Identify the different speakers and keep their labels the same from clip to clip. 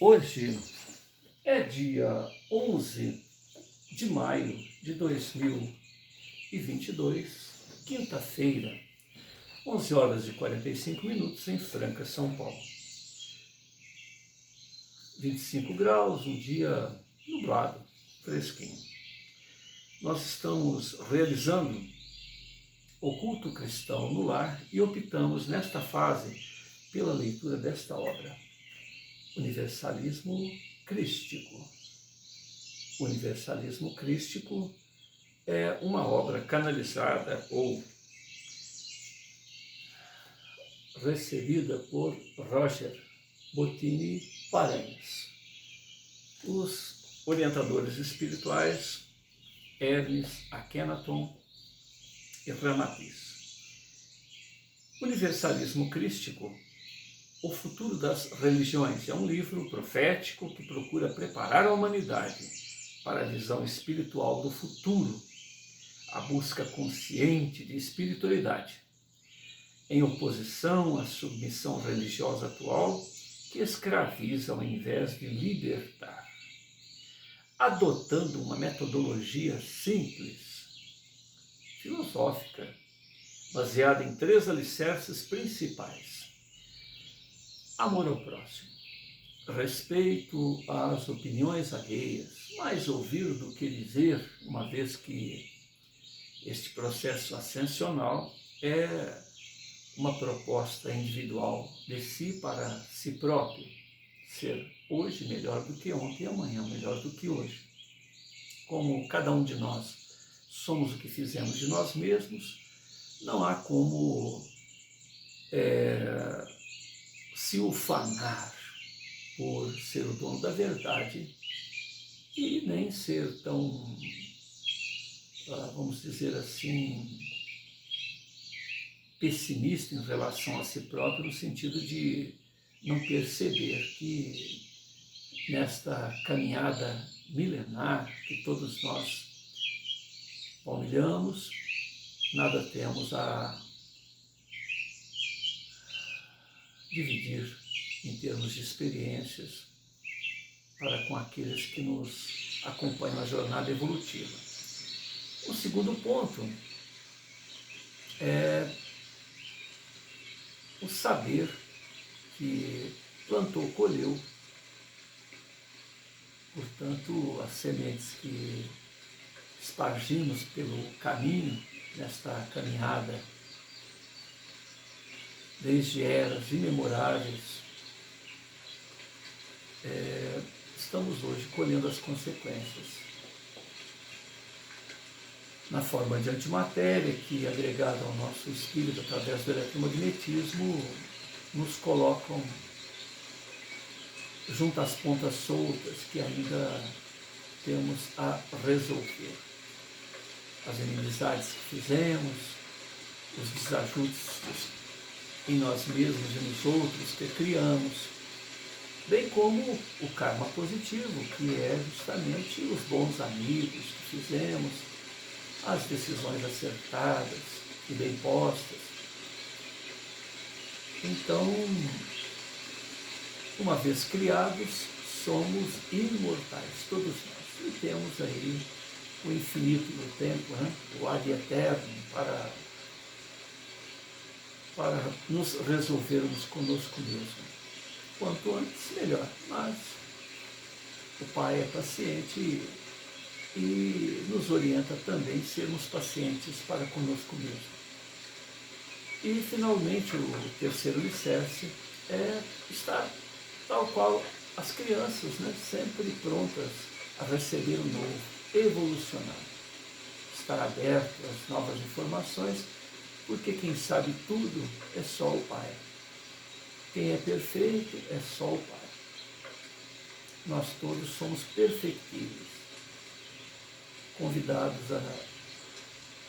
Speaker 1: Hoje é dia 11 de maio de 2022, quinta-feira, 11 horas e 45 minutos em Franca, São Paulo. 25 graus, um dia nublado, fresquinho. Nós estamos realizando o culto cristão no lar e optamos nesta fase pela leitura desta obra, Universalismo Crístico. O Universalismo Crístico é uma obra canalizada ou recebida por Roger Bottini Paranhos. Os orientadores espirituais Hermes Akhenaton e Ramatiz. Universalismo Crístico, O Futuro das Religiões, é um livro profético que procura preparar a humanidade para a visão espiritual do futuro, a busca consciente de espiritualidade, em oposição à submissão religiosa atual que escraviza ao invés de libertar. Adotando uma metodologia simples, filosófica, baseada em 3 alicerces principais: amor ao próximo, respeito às opiniões alheias, mais ouvir do que dizer, uma vez que este processo ascensional é uma proposta individual de si para si próprio, ser hoje melhor do que ontem e amanhã melhor do que hoje. Como cada um de nós somos o que fizemos de nós mesmos, não há como se ufanar por ser o dono da verdade e nem ser tão, vamos dizer assim, pessimista em relação a si próprio, no sentido de não perceber que nesta caminhada milenar que todos nós palmilhamos, nada temos a dividir em termos de experiências para com aqueles que nos acompanham na jornada evolutiva. O segundo ponto é o saber que plantou, colheu. Portanto, as sementes que espargimos pelo caminho, nesta caminhada, desde eras imemoráveis, estamos hoje colhendo as consequências. Na forma de antimatéria, que agregada ao nosso espírito através do eletromagnetismo, nos colocam junto às pontas soltas que ainda temos a resolver. As inimizades que fizemos, os desajustes em nós mesmos e nos outros que criamos, bem como o karma positivo, que é justamente os bons amigos que fizemos, as decisões acertadas e bem postas. Então, uma vez criados, somos imortais, todos nós, e temos aí o infinito do tempo, o ad eterno, para nos resolvermos conosco mesmo. Quanto antes, melhor. Mas o Pai é paciente e nos orienta também a sermos pacientes para conosco mesmo. E, finalmente, o terceiro alicerce é estar tal qual as crianças, sempre prontas a receber o novo, evolucionar, estar aberto às novas informações, porque quem sabe tudo é só o Pai. Quem é perfeito é só o Pai. Nós todos somos perfectíveis, convidados a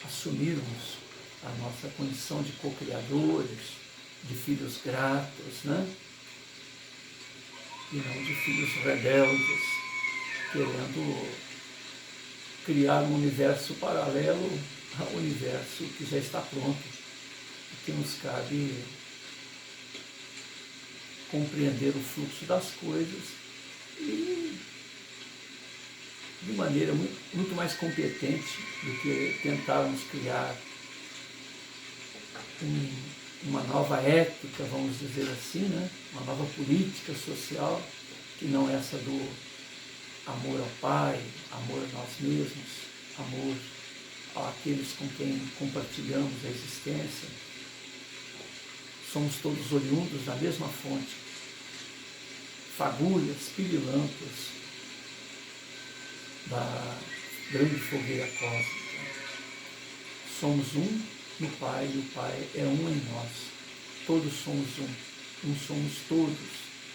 Speaker 1: assumirmos a nossa condição de co-criadores, de filhos gratos, e não de filhos rebeldes, querendo criar um universo paralelo ao universo que já está pronto, e que nos cabe compreender o fluxo das coisas e de maneira muito mais competente do que tentarmos criar uma nova ética, vamos dizer assim, né? Uma nova política social, que não essa do amor ao Pai, amor a nós mesmos, amor àqueles com quem compartilhamos a existência. Somos todos oriundos da mesma fonte, fagulhas, pirilampos da grande fogueira cósmica. Somos um no Pai e o Pai é um em nós. Todos somos um somos todos.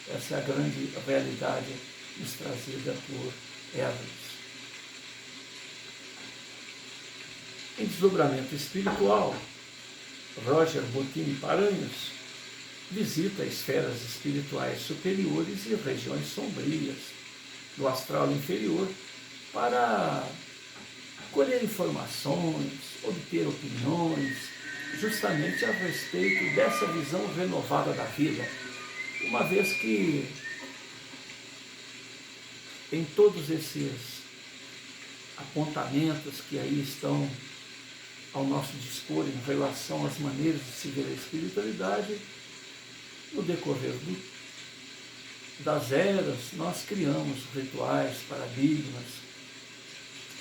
Speaker 1: Essa é a grande realidade nos trazida por Everest. Em desdobramento espiritual, Roger Bottini Paranhos visita esferas espirituais superiores e regiões sombrias do astral inferior para colher informações, obter opiniões, justamente a respeito dessa visão renovada da vida, uma vez que em todos esses apontamentos que aí estão ao nosso dispor em relação às maneiras de se ver a espiritualidade, no decorrer das eras, nós criamos rituais, paradigmas,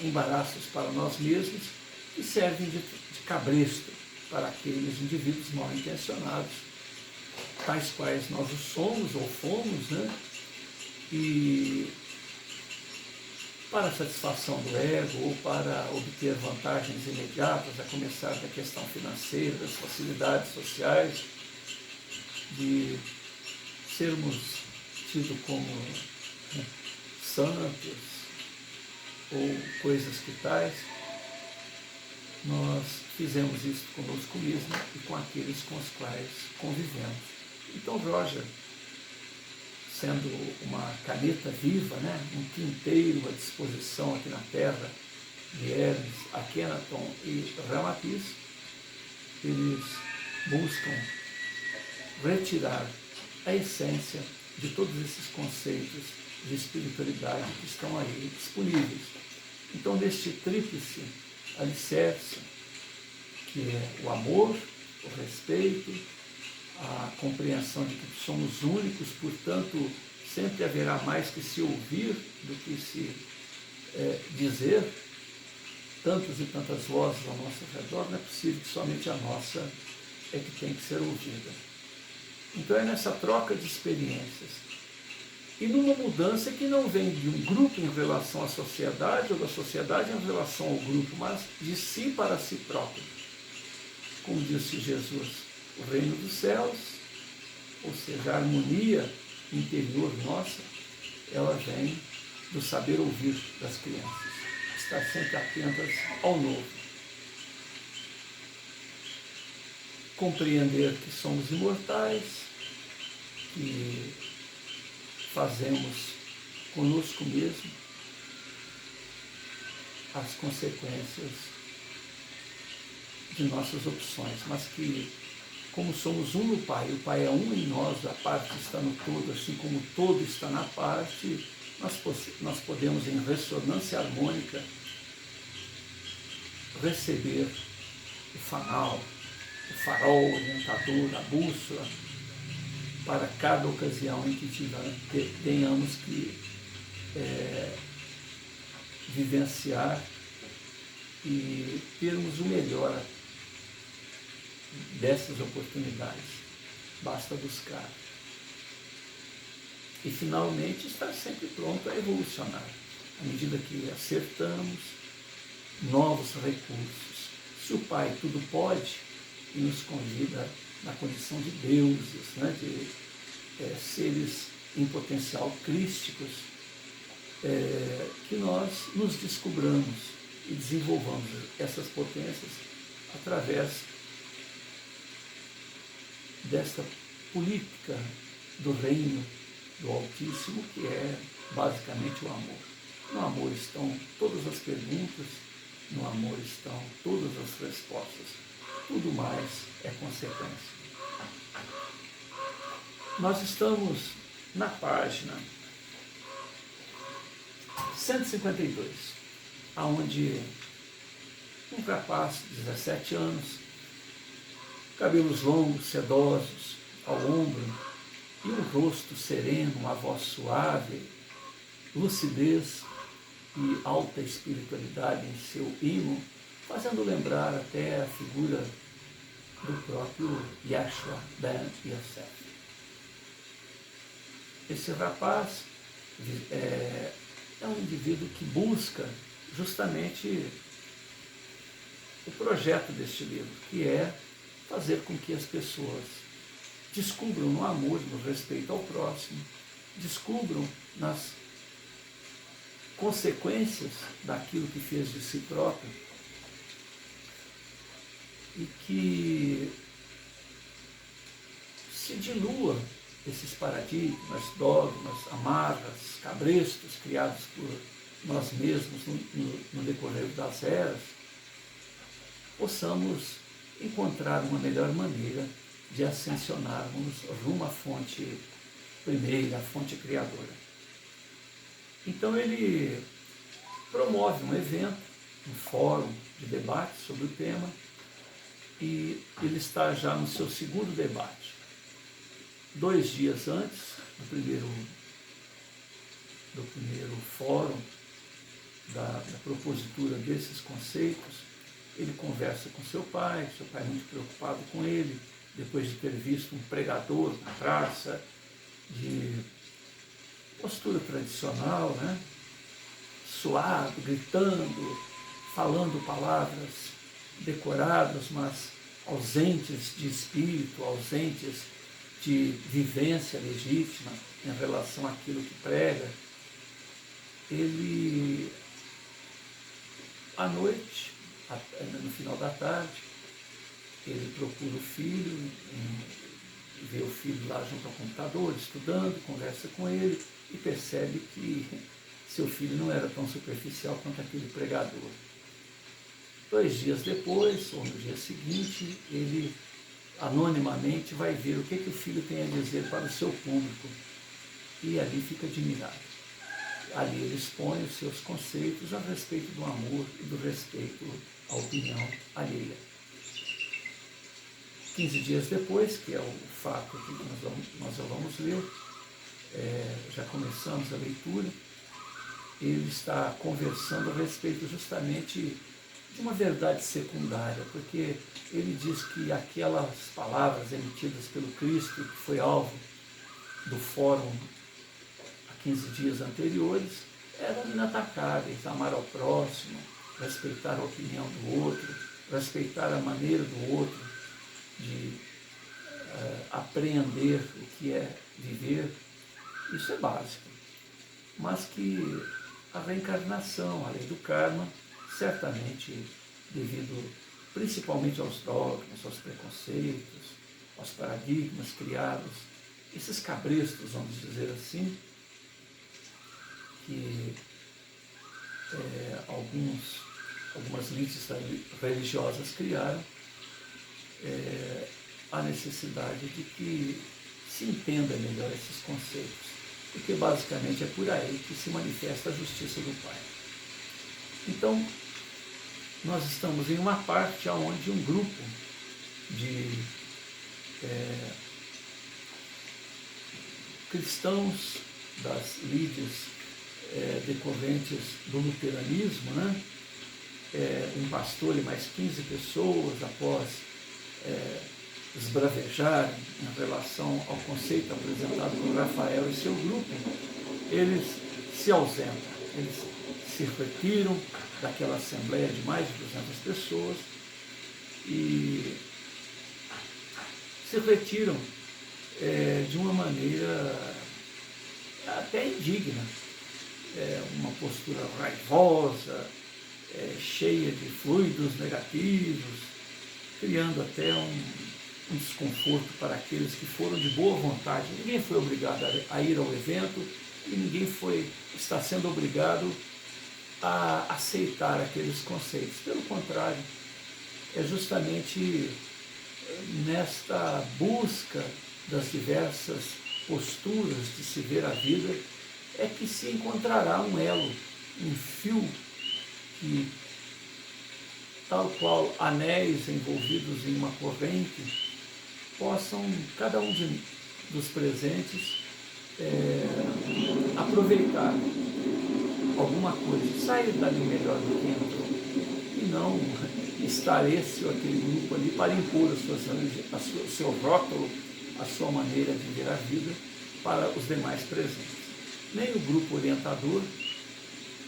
Speaker 1: embaraços para nós mesmos que servem de cabresto para aqueles indivíduos mal intencionados, tais quais nós os somos ou fomos, né? E para a satisfação do ego ou para obter vantagens imediatas, a começar da questão financeira, das facilidades sociais, de sermos tidos como santos ou coisas que tais, nós fizemos isso conosco mesmo e com aqueles com os quais convivemos. Então, Roger, sendo uma caneta viva, né, um tinteiro à disposição aqui na Terra, de Hermes, Akhenaton e Ramapis, eles buscam retirar a essência de todos esses conceitos de espiritualidade que estão aí disponíveis. Então, neste tríplice alicerce, que é o amor, o respeito, a compreensão de que somos únicos, portanto, sempre haverá mais que se ouvir do que se dizer, tantas e tantas vozes ao nosso redor, não é possível que somente a nossa é que tem que ser ouvida. Então é nessa troca de experiências e numa mudança que não vem de um grupo em relação à sociedade ou da sociedade em relação ao grupo, mas de si para si próprio. Como disse Jesus, o reino dos céus, ou seja, a harmonia interior nossa, ela vem do saber ouvir das crianças, estar sempre atentas ao novo. Compreender que somos imortais, que fazemos conosco mesmo as consequências de nossas opções, mas que, como somos um no Pai, o Pai é um em nós, a parte está no todo, assim como o todo está na parte, nós podemos, em ressonância harmônica, receber o fanal, o farol orientador, a bússola, para cada ocasião em que tenhamos que vivenciar e termos o melhor dessas oportunidades. Basta buscar. E, finalmente, estar sempre pronto a evolucionar, à medida que acertamos novos recursos. Se o Pai tudo pode e nos convida na condição de deuses, né, de seres em potencial crísticos, que nós nos descobramos e desenvolvamos essas potências através desta política do reino do Altíssimo, que é basicamente o amor. No amor estão todas as perguntas, no amor estão todas as respostas. Tudo mais é consequência. Nós estamos na página 152, aonde um rapaz de 17 anos, cabelos longos, sedosos, ao ombro, e um rosto sereno, uma voz suave, lucidez e alta espiritualidade em seu imo, fazendo lembrar até a figura do próprio Yeshua ben Yosef. Esse rapaz é um indivíduo que busca justamente o projeto deste livro, que é fazer com que as pessoas descubram no amor, no respeito ao próximo, descubram nas consequências daquilo que fez de si próprio e que se dilua esses paradigmas, dogmas, amarras, cabrestos criados por nós mesmos no decorrer das eras, possamos encontrar uma melhor maneira de ascensionarmos rumo à fonte primeira, à fonte criadora. Então ele promove um evento, um fórum de debate sobre o tema, e ele está já no seu segundo debate. 2 dias antes do primeiro fórum, da propositura desses conceitos, ele conversa com seu pai muito preocupado com ele, depois de ter visto um pregador na praça, de postura tradicional, né? Suado, gritando, falando palavras decoradas, mas ausentes de espírito, ausentes de vivência legítima em relação àquilo que prega. Ele, à noite, no final da tarde, ele procura o filho, vê o filho lá junto ao computador, estudando, conversa com ele e percebe que seu filho não era tão superficial quanto aquele pregador. 2 dias depois, ou no dia seguinte, ele anonimamente vai ver o que o filho tem a dizer para o seu público e ali fica admirado. Ali ele expõe os seus conceitos a respeito do amor e do respeito à opinião alheia. 15 dias depois, que é o fato que nós vamos ler, já começamos a leitura, ele está conversando a respeito justamente de uma verdade secundária, porque ele diz que aquelas palavras emitidas pelo Cristo, que foi alvo do fórum há 15 dias anteriores, eram inatacáveis: amar ao próximo, respeitar a opinião do outro, respeitar a maneira do outro de apreender o que é viver. Isso é básico, mas que a reencarnação, a lei do karma, certamente, devido principalmente aos dogmas, aos preconceitos, aos paradigmas criados, esses cabrestos, vamos dizer assim, que algumas elites religiosas criaram, a necessidade de que se entenda melhor esses conceitos, porque basicamente é por aí que se manifesta a justiça do Pai. Então, nós estamos em uma parte onde um grupo de cristãos das lides decorrentes do luteranismo, né? Um pastor e mais 15 pessoas, após esbravejarem em relação ao conceito apresentado por Rafael e seu grupo, eles se ausentam, eles se retiram daquela assembleia de mais de 200 pessoas e se retiram de uma maneira até indigna, uma postura raivosa, cheia de fluidos negativos, criando até um desconforto para aqueles que foram de boa vontade. Ninguém foi obrigado a ir ao evento e ninguém está sendo obrigado a aceitar aqueles conceitos. Pelo contrário, é justamente nesta busca das diversas posturas de se ver a vida é que se encontrará um elo um fio que, tal qual anéis envolvidos em uma corrente, possam, cada um dos presentes, aproveitar alguma coisa, sair dali melhor do que entrou, e não estar esse ou aquele grupo ali para impor o seu rótulo, a sua maneira de ver a vida para os demais presentes. Nem o grupo orientador,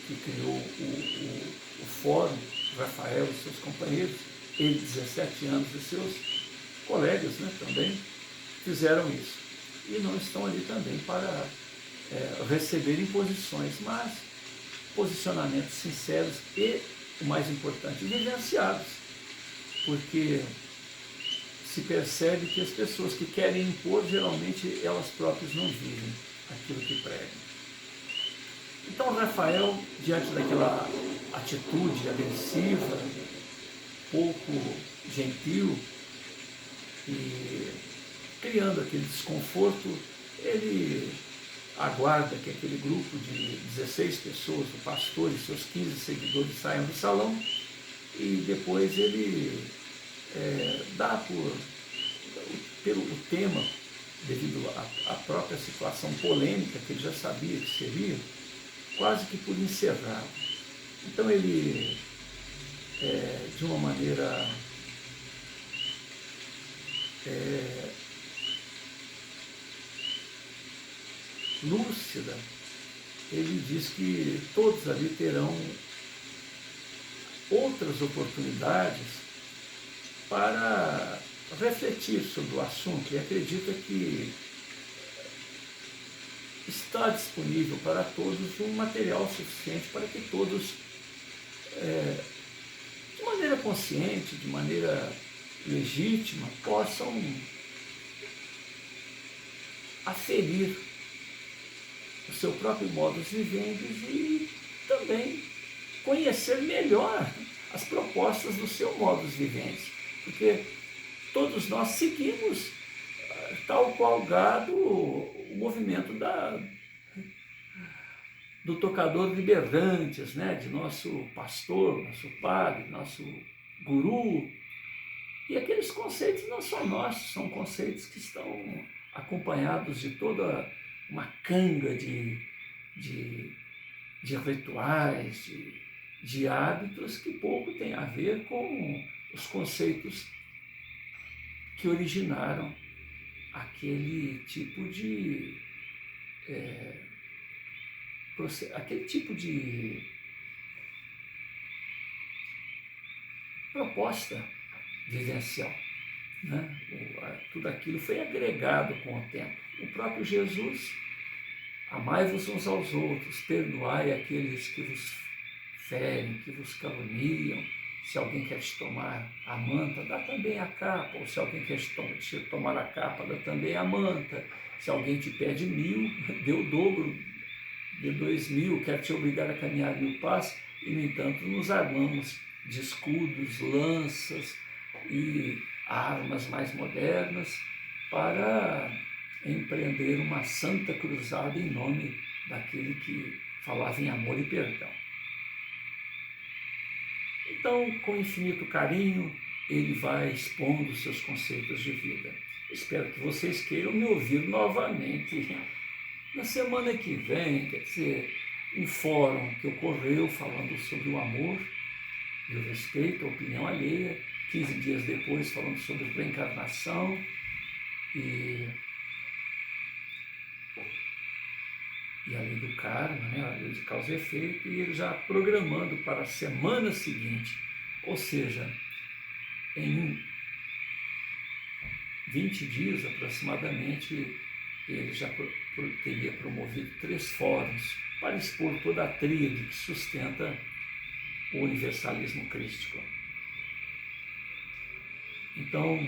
Speaker 1: que criou o fórum, Rafael e seus companheiros, ele, 17 anos, e seus colegas, né, também fizeram isso. E não estão ali também para receber imposições, mas posicionamentos sinceros e, o mais importante, vivenciados. Porque se percebe que as pessoas que querem impor, geralmente elas próprias não vivem aquilo que pregam. Então Rafael, diante daquela atitude agressiva, pouco gentil, e criando aquele desconforto, ele aguarda que aquele grupo de 16 pessoas, o pastor e seus 15 seguidores, saiam do salão, e depois ele dá pelo tema, devido à própria situação polêmica que ele já sabia que seria, quase que por encerrado. Então ele, de uma maneira lúcida, ele diz que todos ali terão outras oportunidades para refletir sobre o assunto, e acredita que está disponível para todos um material suficiente para que todos, de maneira consciente, de maneira legítima, possam aferir o seu próprio modus vivendi e também conhecer melhor as propostas do seu modus vivendi, porque todos nós seguimos, tal qual gado, o movimento do tocador de berrantes, né? De nosso pastor, nosso padre, nosso guru. E aqueles conceitos não são nossos, são conceitos que estão acompanhados de toda uma canga de rituais, de hábitos que pouco tem a ver com os conceitos que originaram aquele tipo de proposta vivencial, né? Tudo aquilo foi agregado com o tempo. O próprio Jesus: amai-vos uns aos outros, perdoai aqueles que vos ferem, que vos caluniam. Se alguém quer te tomar a manta, dá também a capa. Ou se alguém quer te tomar a capa, dá também a manta. Se alguém te pede 1000, dê o dobro, dê 2000, quer te obrigar a caminhar 1000 passos. E, no entanto, nos armamos de escudos, lanças e armas mais modernas para empreender uma santa cruzada em nome daquele que falava em amor e perdão. Então, com infinito carinho, ele vai expondo os seus conceitos de vida. Espero que vocês queiram me ouvir novamente na semana que vem, quer dizer, um fórum que ocorreu falando sobre o amor e o respeito à opinião alheia, 15 dias depois falando sobre reencarnação e a lei do karma, né, a lei de causa e efeito, e ele já programando para a semana seguinte, ou seja, em 20 dias aproximadamente, ele já teria promovido 3 fóruns para expor toda a tríade que sustenta o universalismo crístico. Então,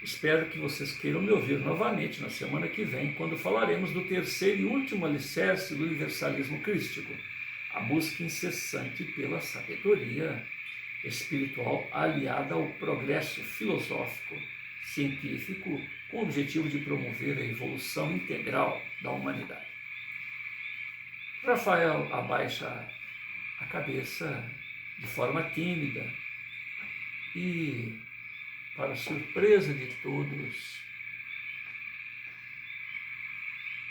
Speaker 1: espero que vocês queiram me ouvir novamente na semana que vem, quando falaremos do terceiro e último alicerce do universalismo crístico, a busca incessante pela sabedoria espiritual aliada ao progresso filosófico, científico, com o objetivo de promover a evolução integral da humanidade. Rafael abaixa a cabeça de forma tímida e, para surpresa de todos,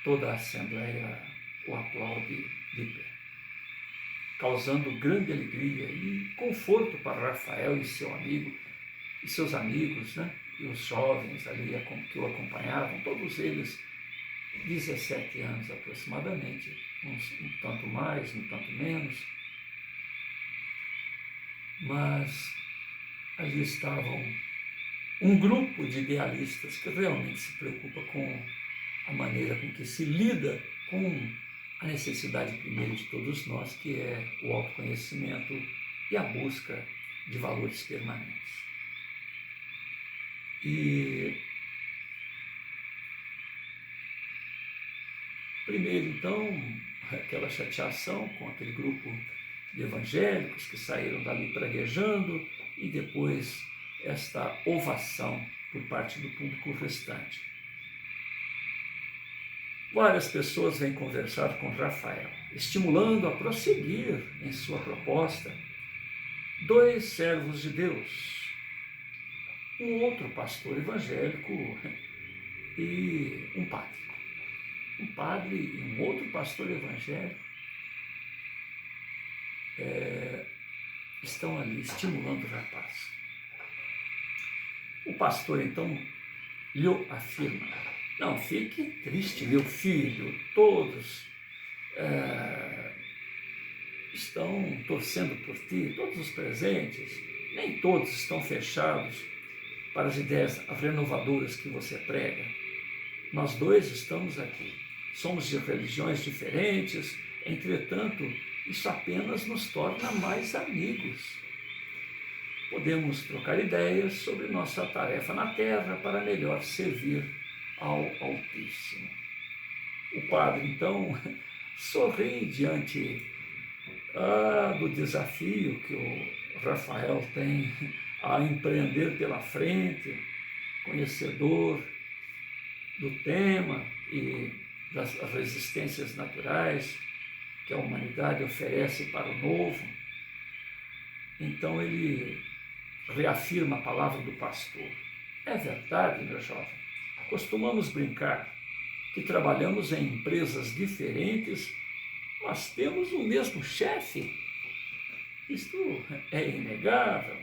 Speaker 1: toda a Assembleia o aplaude de pé, causando grande alegria e conforto para Rafael e seu amigo e seus amigos, né? E os jovens ali que o acompanhavam, todos eles 17 anos aproximadamente, uns um tanto mais, um tanto menos, mas ali estavam um grupo de idealistas que realmente se preocupa com a maneira com que se lida com a necessidade primeira de todos nós, que é o autoconhecimento e a busca de valores permanentes. E primeiro, então, aquela chateação com aquele grupo de evangélicos que saíram dali praguejando, e depois esta ovação por parte do público restante. Várias pessoas vêm conversar com Rafael, estimulando a prosseguir em sua proposta. 2 servos de Deus, um outro pastor evangélico e um padre. Um padre e um outro pastor evangélico estão ali estimulando o rapaz. O pastor, então, lhe afirma: não fique triste, meu filho, todos estão torcendo por ti, todos os presentes, nem todos estão fechados para as ideias renovadoras que você prega. Nós 2 estamos aqui, somos de religiões diferentes, entretanto, isso apenas nos torna mais amigos. Podemos trocar ideias sobre nossa tarefa na terra para melhor servir ao Altíssimo. O padre, então, sorri diante do desafio que o Rafael tem a empreender pela frente, conhecedor do tema e das resistências naturais que a humanidade oferece para o novo. Então ele reafirma a palavra do pastor. É verdade, meu jovem. Costumamos brincar que trabalhamos em empresas diferentes, mas temos o mesmo chefe. Isto é inegável.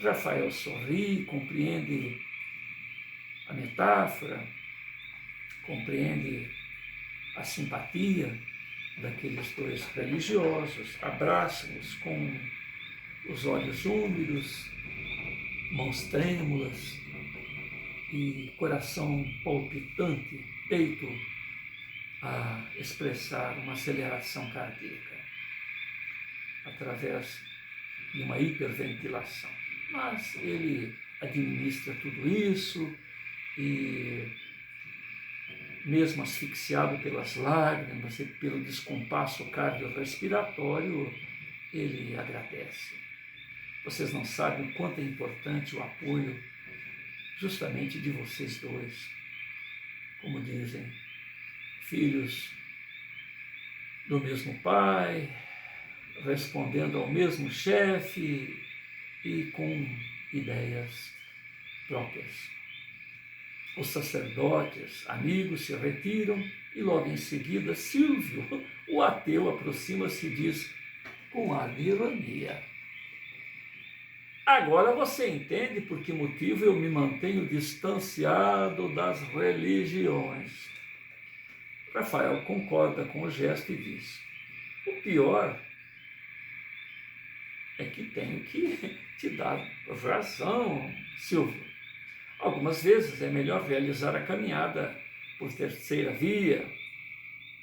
Speaker 1: Rafael sorri, compreende a metáfora, compreende a simpatia daqueles 2 religiosos, abraça-os com os olhos úmidos, mãos trêmulas e coração palpitante, peito a expressar uma aceleração cardíaca através de uma hiperventilação. Mas ele administra tudo isso e, mesmo asfixiado pelas lágrimas e pelo descompasso cardiorrespiratório, ele agradece. Vocês não sabem o quanto é importante o apoio justamente de vocês 2. Como dizem, filhos do mesmo pai, respondendo ao mesmo chefe e com ideias próprias. Os sacerdotes, amigos, se retiram e logo em seguida Silvio, o ateu, aproxima-se e diz com ar de ironia: agora você entende por que motivo eu me mantenho distanciado das religiões. Rafael concorda com o gesto e diz: o pior é que tenho que te dar razão, Silvio. Algumas vezes é melhor realizar a caminhada por terceira via.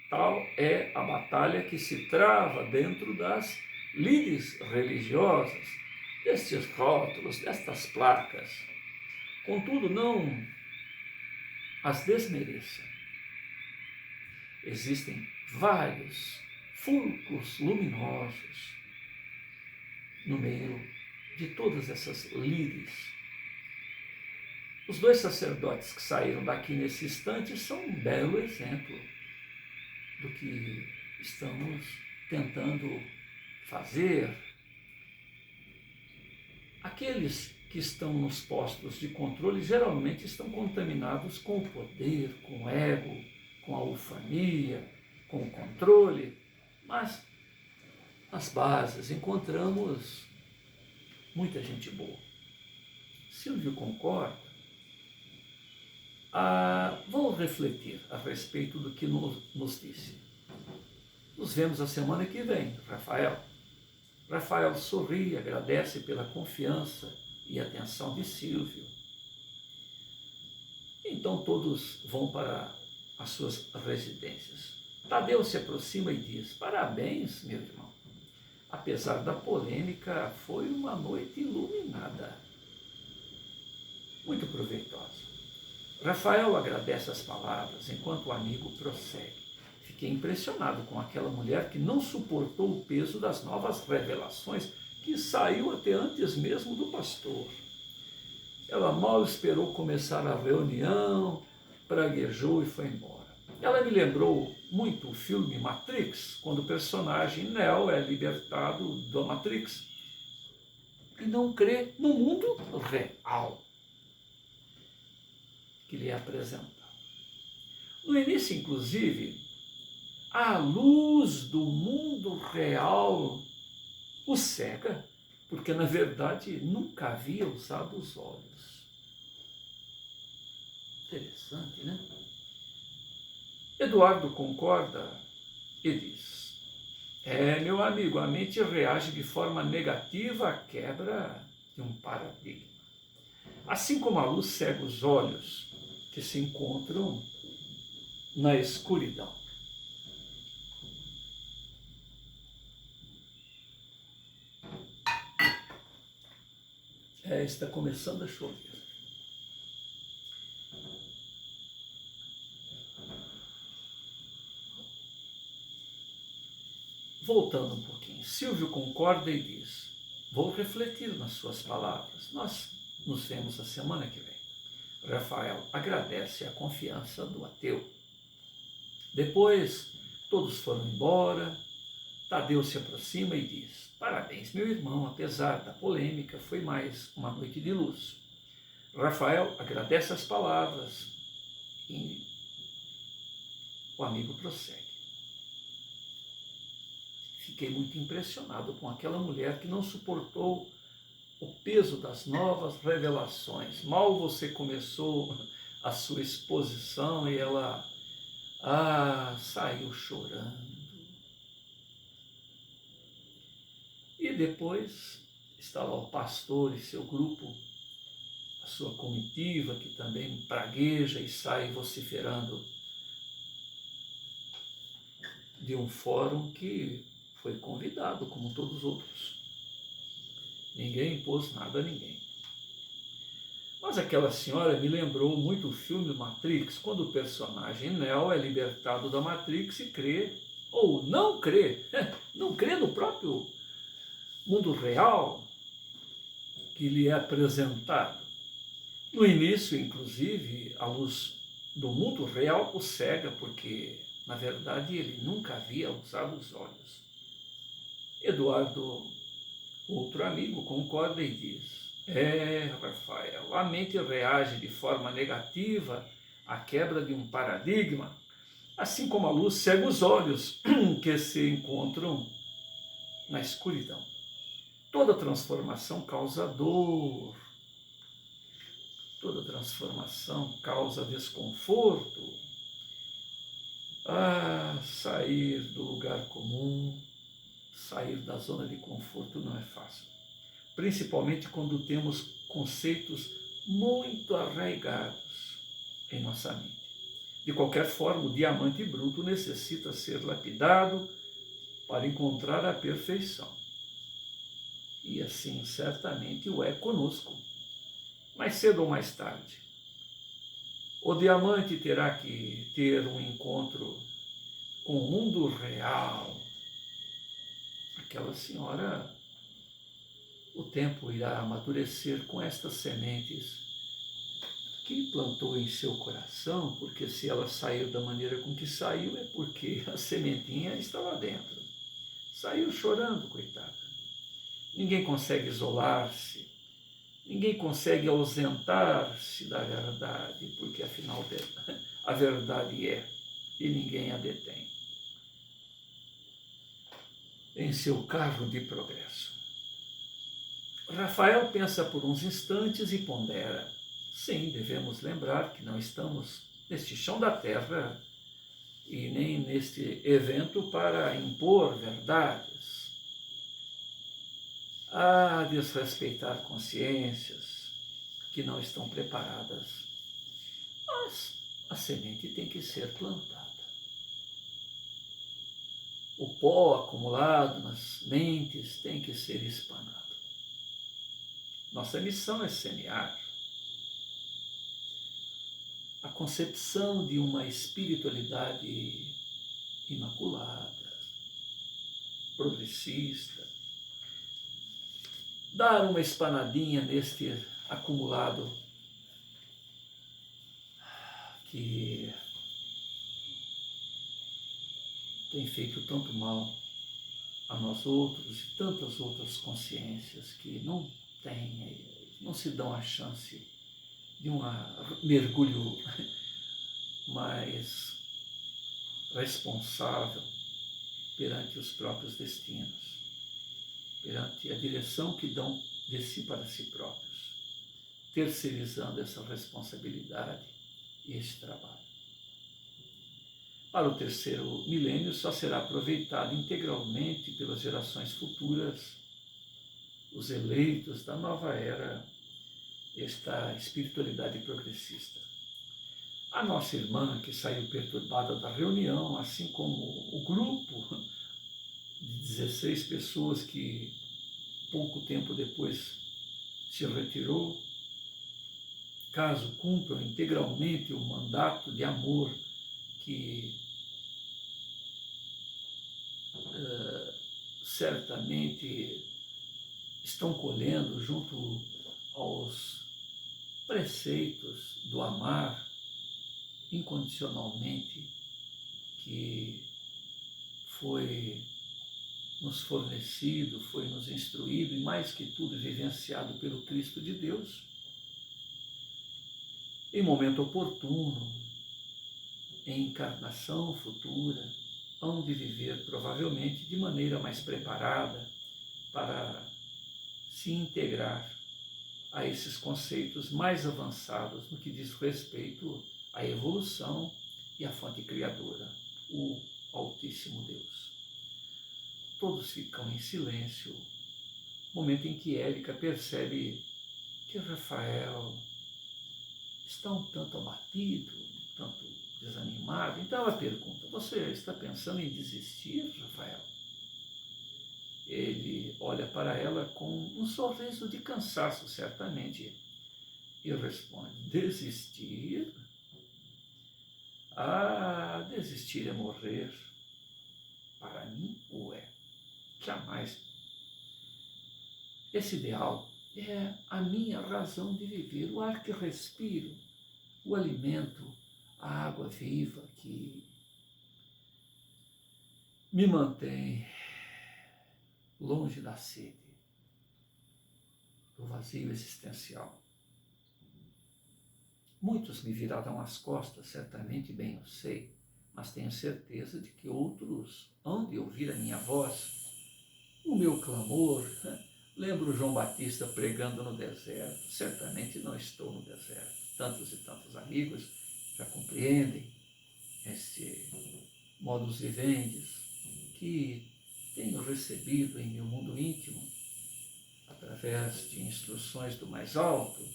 Speaker 1: Tal é a batalha que se trava dentro das lides religiosas, destes rótulos, destas placas. Contudo, não as desmereça. Existem vários fulcros luminosos no meio de todas essas lides. Os 2 sacerdotes que saíram daqui nesse instante são um belo exemplo do que estamos tentando fazer, aqueles que estão nos postos de controle geralmente estão contaminados com o poder, com o ego, com a ufania, com o controle, mas nas bases encontramos muita gente boa. Silvio concorda. Vou refletir a respeito do que nos disse. Nos vemos a semana que vem, Rafael. Rafael sorri, agradece pela confiança e atenção de Silvio. Então todos vão para as suas residências. Tadeu se aproxima e diz: parabéns, meu irmão. Apesar da polêmica, foi uma noite iluminada. Muito proveitosa. Rafael agradece as palavras, enquanto o amigo prossegue. Fiquei impressionado com aquela mulher que não suportou o peso das novas revelações, que saiu até antes mesmo do pastor. Ela mal esperou começar a reunião, praguejou e foi embora. Ela me lembrou muito o filme Matrix, quando o personagem Neo é libertado da Matrix e não crê no mundo real que lhe é apresentado. No início, inclusive, a luz do mundo real o cega, porque na verdade nunca havia usado os olhos. Interessante, né? Eduardo concorda e diz: meu amigo, a mente reage de forma negativa à quebra de um paradigma. Assim como a luz cega os olhos que se encontram na escuridão. Está começando a chover. Voltando um pouquinho, Silvio concorda e diz: vou refletir nas suas palavras. Nós nos vemos a semana que vem. Rafael agradece a confiança do ateu. Depois, todos foram embora. Tadeu se aproxima e diz: parabéns, meu irmão, apesar da polêmica, foi mais uma noite de luz. Rafael agradece as palavras e o amigo prossegue. Fiquei muito impressionado com aquela mulher que não suportou o peso das novas revelações. Mal você começou a sua exposição e ela saiu chorando. E depois está lá o pastor e seu grupo, a sua comitiva, que também pragueja e sai vociferando de um fórum que foi convidado, como todos os outros. Ninguém impôs nada a ninguém. Mas aquela senhora me lembrou muito o filme Matrix, quando o personagem Neo é libertado da Matrix e crê, ou não crê, não crê no próprio mundo real que lhe é apresentado. No início, inclusive, a luz do mundo real o cega, porque, na verdade, ele nunca havia usado os olhos. Eduardo, outro amigo, concorda e diz: Rafael, a mente reage de forma negativa à quebra de um paradigma, assim como a luz cega os olhos que se encontram na escuridão. Toda transformação causa dor, toda transformação causa desconforto. Sair do lugar comum, sair da zona de conforto não é fácil. Principalmente quando temos conceitos muito arraigados em nossa mente. De qualquer forma, o diamante bruto necessita ser lapidado para encontrar a perfeição. E assim, certamente, o é conosco. Mais cedo ou mais tarde, o diamante terá que ter um encontro com o mundo real. Aquela senhora, o tempo irá amadurecer com estas sementes que plantou em seu coração, porque se ela saiu da maneira com que saiu, é porque a sementinha está lá dentro. Saiu chorando, coitada. Ninguém consegue isolar-se, ninguém consegue ausentar-se da verdade, porque afinal a verdade é, e ninguém a detém. Em seu carro de progresso. Rafael pensa por uns instantes e pondera. Sim, devemos lembrar que não estamos neste chão da terra e nem neste evento para impor verdades. A desrespeitar consciências que não estão preparadas. Mas a semente tem que ser plantada. O pó acumulado nas mentes tem que ser espanado. Nossa missão é semear a concepção de uma espiritualidade imaculada, progressista, dar uma espanadinha neste acumulado que tem feito tanto mal a nós outros e tantas outras consciências que não se dão a chance de um mergulho mais responsável perante os próprios destinos, perante a direção que dão de si para si próprios, terceirizando essa responsabilidade e esse trabalho. Para o terceiro milênio só será aproveitado integralmente pelas gerações futuras, os eleitos da nova era, esta espiritualidade progressista. A nossa irmã, que saiu perturbada da reunião, assim como o grupo de 16 pessoas que pouco tempo depois se retirou, caso cumpram integralmente o mandato de amor que certamente estão colhendo junto aos preceitos do amar incondicionalmente que foi nos fornecido, foi nos instruído e mais que tudo vivenciado pelo Cristo de Deus, em momento oportuno, em encarnação futura, hão de viver provavelmente de maneira mais preparada para se integrar a esses conceitos mais avançados no que diz respeito à evolução e à fonte criadora, o Altíssimo Deus. Todos ficam em silêncio, momento em que Érica percebe que Rafael está um tanto abatido, um tanto desanimado. Então ela pergunta: você está pensando em desistir, Rafael? Ele olha para ela com um sorriso de cansaço, certamente, e responde: desistir? Ah, desistir é morrer. Para mim, ué, jamais. Esse ideal é a minha razão de viver, o ar que respiro, o alimento, a água viva que me mantém longe da sede, do vazio existencial. Muitos me virarão as costas, certamente bem eu sei, mas tenho certeza de que outros hão de ouvir a minha voz, o meu clamor. Lembro João Batista pregando no deserto. Certamente não estou no deserto. Tantos e tantos amigos já compreendem este modus vivendi que tenho recebido em meu mundo íntimo, através de instruções do mais alto,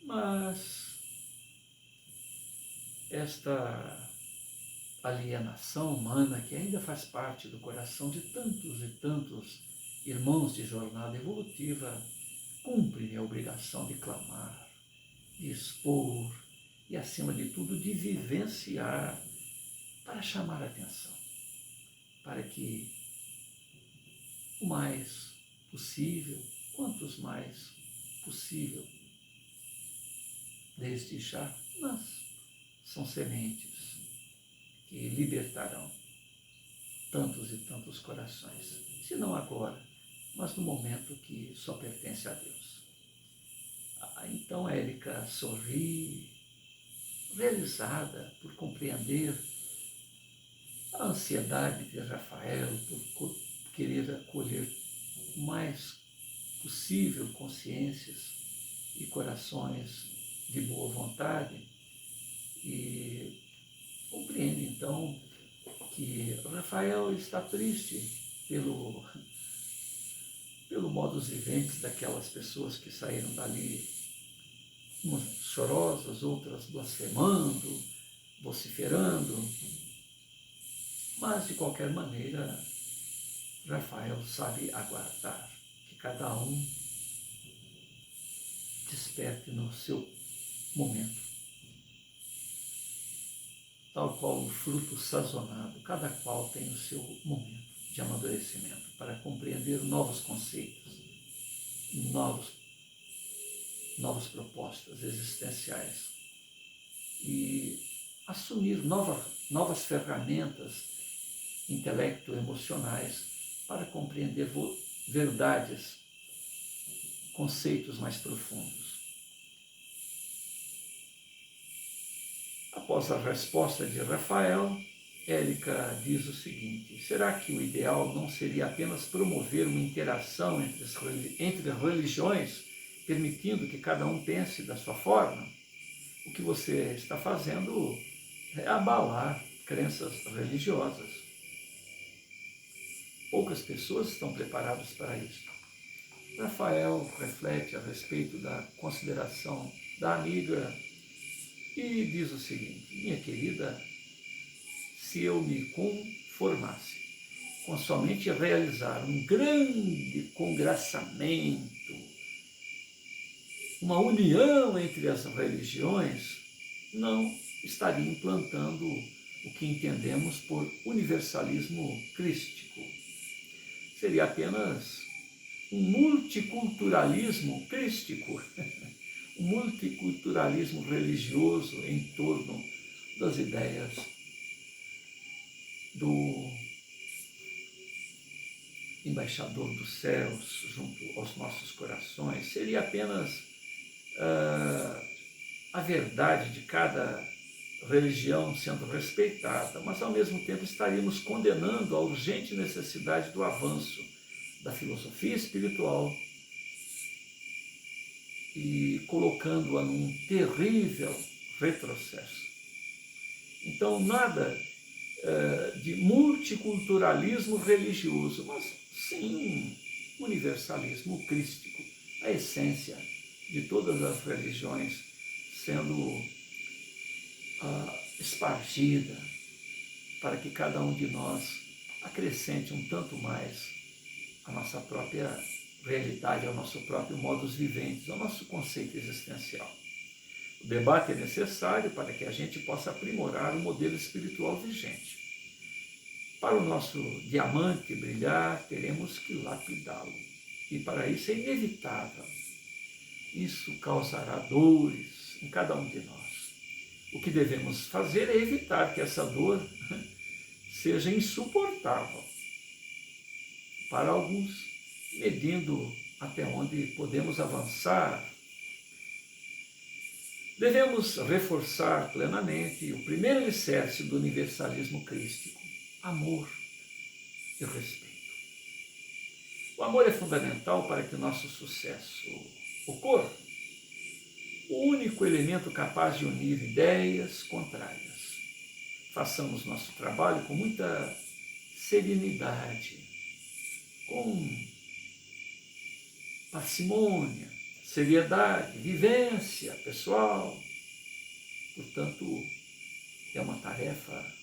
Speaker 1: mas esta alienação humana que ainda faz parte do coração de tantos e tantos irmãos de jornada evolutiva, cumpre a obrigação de clamar, de expor e, acima de tudo, de vivenciar para chamar a atenção, para que o mais possível, quantos mais possível, desde já, mas são sementes que libertarão tantos e tantos corações, se não agora, mas no momento que só pertence a Deus. Então Érica sorri, realizada por compreender a ansiedade de Rafael por querer acolher o mais possível consciências e corações de boa vontade, e compreende então que Rafael está triste pelo modus vivendi daquelas pessoas que saíram dali, umas chorosas, outras blasfemando, vociferando, mas de qualquer maneira Rafael sabe aguardar que cada um desperte no seu momento. Tal qual o fruto sazonado, cada qual tem o seu momento de amadurecimento para compreender novos conceitos, novas propostas existenciais e assumir novas ferramentas intelecto-emocionais para compreender verdades, conceitos mais profundos. Após a resposta de Rafael, Érica diz o seguinte: será que o ideal não seria apenas promover uma interação entre religiões, permitindo que cada um pense da sua forma? O que você está fazendo é abalar crenças religiosas. Poucas pessoas estão preparadas para isso. Rafael reflete a respeito da consideração da amiga e diz o seguinte: minha querida, se eu me conformasse com somente realizar um grande congraçamento, uma união entre as religiões, não estaria implantando o que entendemos por universalismo crístico. Seria apenas um multiculturalismo crístico, um multiculturalismo religioso em torno das ideias do embaixador dos céus junto aos nossos corações. Seria apenas a verdade de cada religião sendo respeitada, mas ao mesmo tempo estaríamos condenando a urgente necessidade do avanço da filosofia espiritual e colocando-a num terrível retrocesso. Então, nada de multiculturalismo religioso, mas sim universalismo crístico, a essência de todas as religiões sendo espargida para que cada um de nós acrescente um tanto mais a nossa própria realidade, ao nosso próprio modus vivendi, ao nosso conceito existencial. O debate é necessário para que a gente possa aprimorar o modelo espiritual vigente. Para o nosso diamante brilhar, teremos que lapidá-lo. E para isso é inevitável. Isso causará dores em cada um de nós. O que devemos fazer é evitar que essa dor seja insuportável para alguns, medindo até onde podemos avançar. Devemos reforçar plenamente o primeiro alicerce do universalismo crístico: amor e respeito. O amor é fundamental para que o nosso sucesso ocorra. O único elemento capaz de unir ideias contrárias. Façamos nosso trabalho com muita serenidade, com parcimônia, seriedade, vivência pessoal. Portanto, é uma tarefa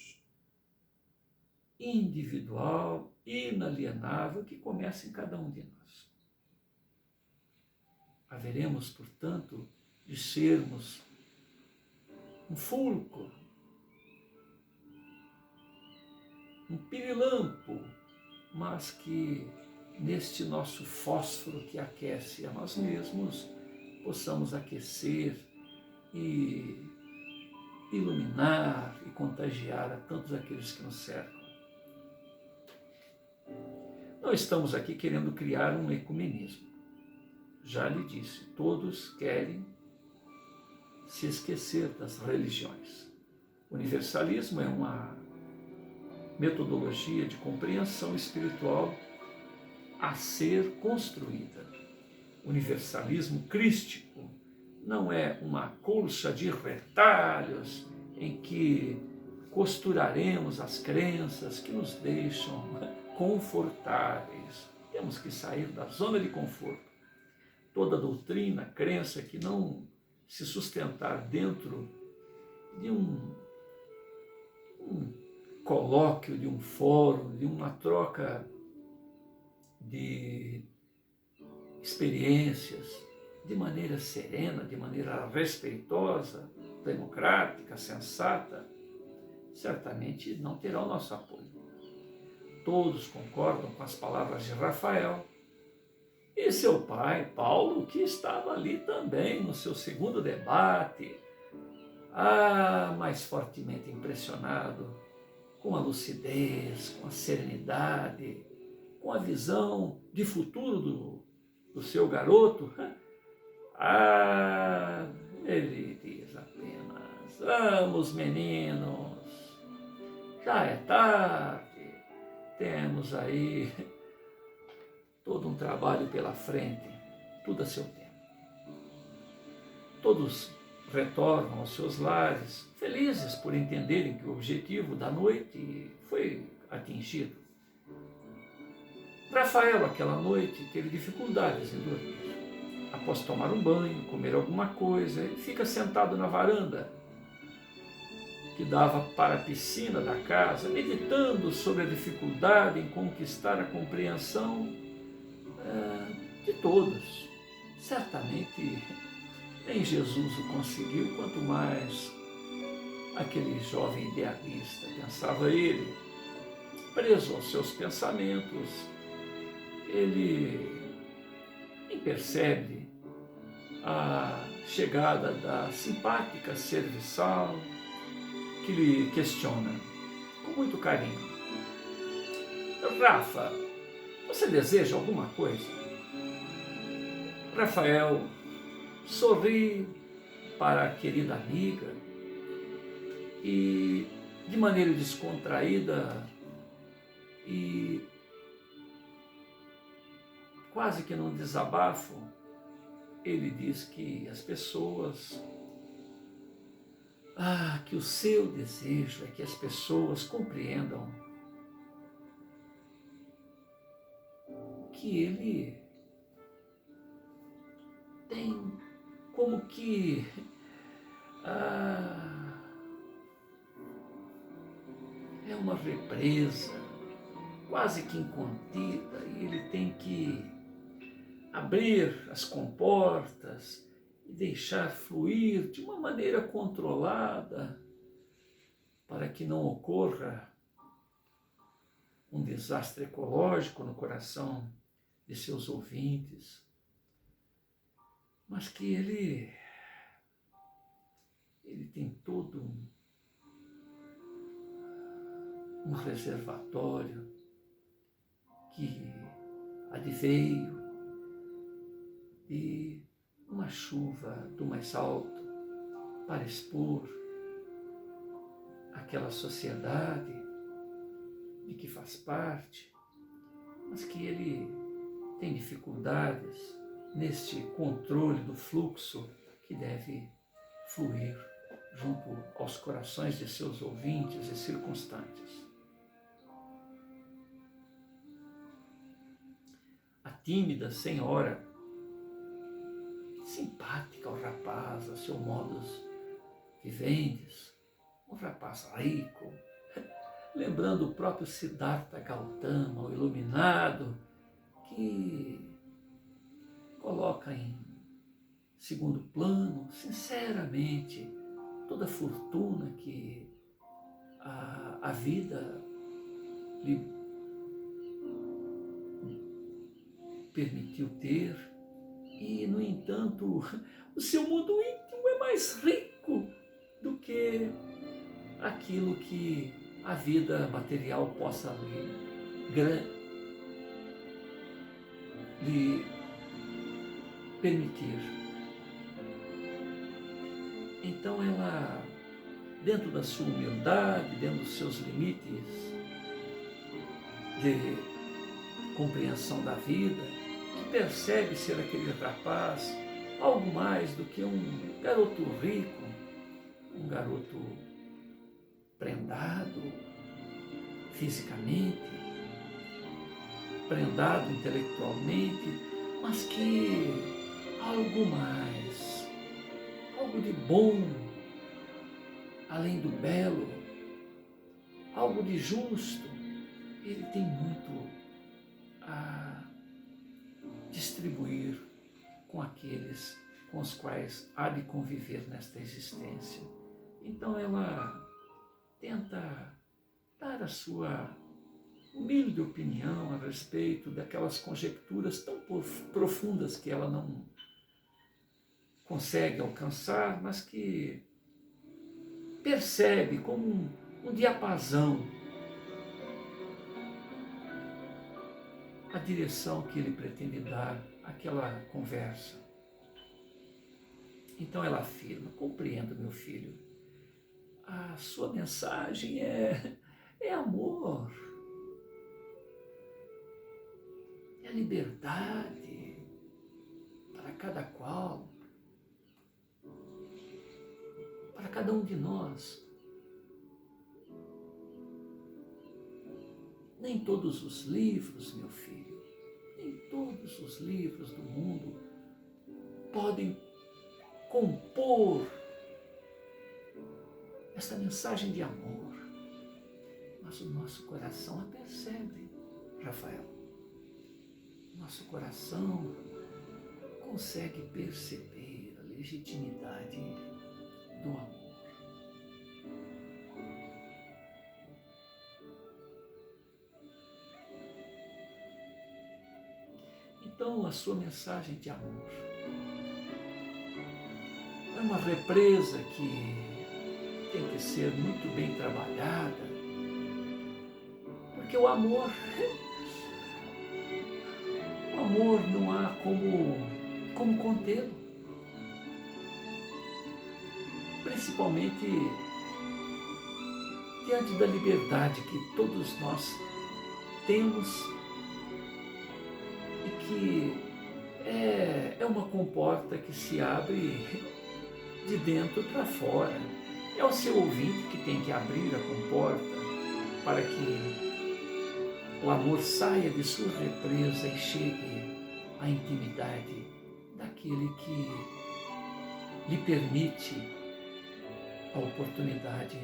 Speaker 1: individual, inalienável, que começa em cada um de nós. Haveremos, portanto, de sermos um fulcro, um pirilampo, mas que neste nosso fósforo que aquece a nós mesmos, possamos aquecer e iluminar e contagiar a tantos aqueles que nos cercam. Não estamos aqui querendo criar um ecumenismo. Já lhe disse, todos querem se esquecer das religiões. O universalismo é uma metodologia de compreensão espiritual a ser construída. O universalismo crístico não é uma colcha de retalhos em que costuraremos as crenças que nos deixam confortáveis. Temos que sair da zona de conforto. Toda doutrina, crença que não se sustentar dentro de um colóquio, de um fórum, de uma troca de experiências, de maneira serena, de maneira respeitosa, democrática, sensata, certamente não terá o nosso apoio. Todos concordam com as palavras de Rafael e seu pai, Paulo, que estava ali também no seu segundo debate, mais fortemente impressionado com a lucidez, com a serenidade, com a visão de futuro do seu garoto. Ele diz apenas: vamos, meninos, já é tarde, temos aí todo um trabalho pela frente, tudo a seu tempo. Todos retornam aos seus lares, felizes por entenderem que o objetivo da noite foi atingido. Rafael, aquela noite, teve dificuldades em dormir. Após tomar um banho, comer alguma coisa, ele fica sentado na varanda que dava para a piscina da casa, meditando sobre a dificuldade em conquistar a compreensão de todos. Certamente nem Jesus o conseguiu, quanto mais aquele jovem idealista, pensava ele. Preso aos seus pensamentos, ele nem percebe a chegada da simpática serviçal que lhe questiona com muito carinho: Rafa, você deseja alguma coisa? Rafael sorri para a querida amiga e, de maneira descontraída e quase que num desabafo, ele diz que as pessoas, que o seu desejo é que as pessoas compreendam que ele tem como que é uma represa quase que incontida e ele tem que abrir as comportas e deixar fluir de uma maneira controlada para que não ocorra um desastre ecológico no coração de seus ouvintes, mas que ele tem todo um reservatório que adveio de uma chuva do mais alto para expor aquela sociedade de que faz parte, mas que ele tem dificuldades neste controle do fluxo que deve fluir junto aos corações de seus ouvintes e circunstantes. A tímida senhora, simpática ao rapaz, a seu modus vivendi, um rapaz rico, lembrando o próprio Siddhartha Gautama, o iluminado, que coloca em segundo plano, sinceramente, toda a fortuna que a vida lhe permitiu ter, e, no entanto, o seu mundo íntimo é mais rico do que aquilo que a vida material possa lhe lhe permitir. Então ela, dentro da sua humildade, dentro dos seus limites de compreensão da vida, que percebe ser aquele rapaz algo mais do que um garoto rico, um garoto prendado fisicamente, prendado intelectualmente, mas que algo mais, algo de bom, além do belo, algo de justo, ele tem muito a distribuir com aqueles com os quais há de conviver nesta existência. Então ela tenta dar a sua humilde opinião a respeito daquelas conjecturas tão profundas que ela não consegue alcançar, mas que percebe como um diapasão a direção que ele pretende dar àquela conversa. Então ela afirma: compreendo, meu filho, a sua mensagem é amor, é liberdade para cada qual, para cada um de nós. Nem todos os livros, meu filho, nem todos os livros do mundo podem compor esta mensagem de amor. Mas o nosso coração a percebe, Rafael. Nosso coração consegue perceber a legitimidade do amor. Então, a sua mensagem de amor é uma represa que tem que ser muito bem trabalhada, porque o amor não há como contê-lo, principalmente diante da liberdade que todos nós temos e que é uma comporta que se abre de dentro para fora. É o seu ouvinte que tem que abrir a comporta para que o amor saia de sua represa e chegue à intimidade daquele que lhe permite a oportunidade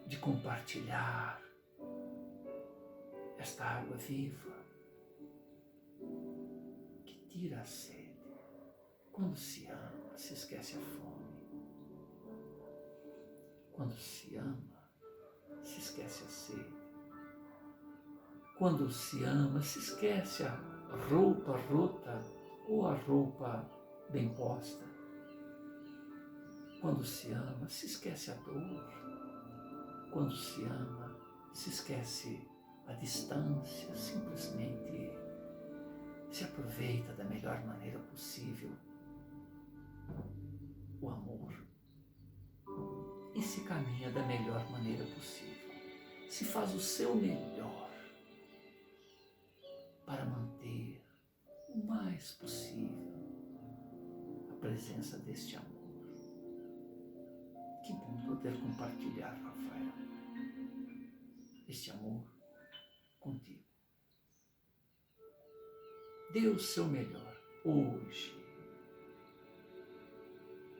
Speaker 1: de compartilhar esta água viva que tira a sede. Quando se ama, se esquece a fome. Quando se ama, se esquece a sede. Quando se ama, se esquece a roupa rota ou a roupa bem posta. Quando se ama, se esquece a dor. Quando se ama, se esquece a distância, simplesmente se aproveita da melhor maneira possível o amor e se caminha da melhor maneira possível. Se faz o seu melhor para manter o mais possível a presença deste amor. Que bom poder compartilhar, Rafael, este amor contigo. Dê o seu melhor hoje.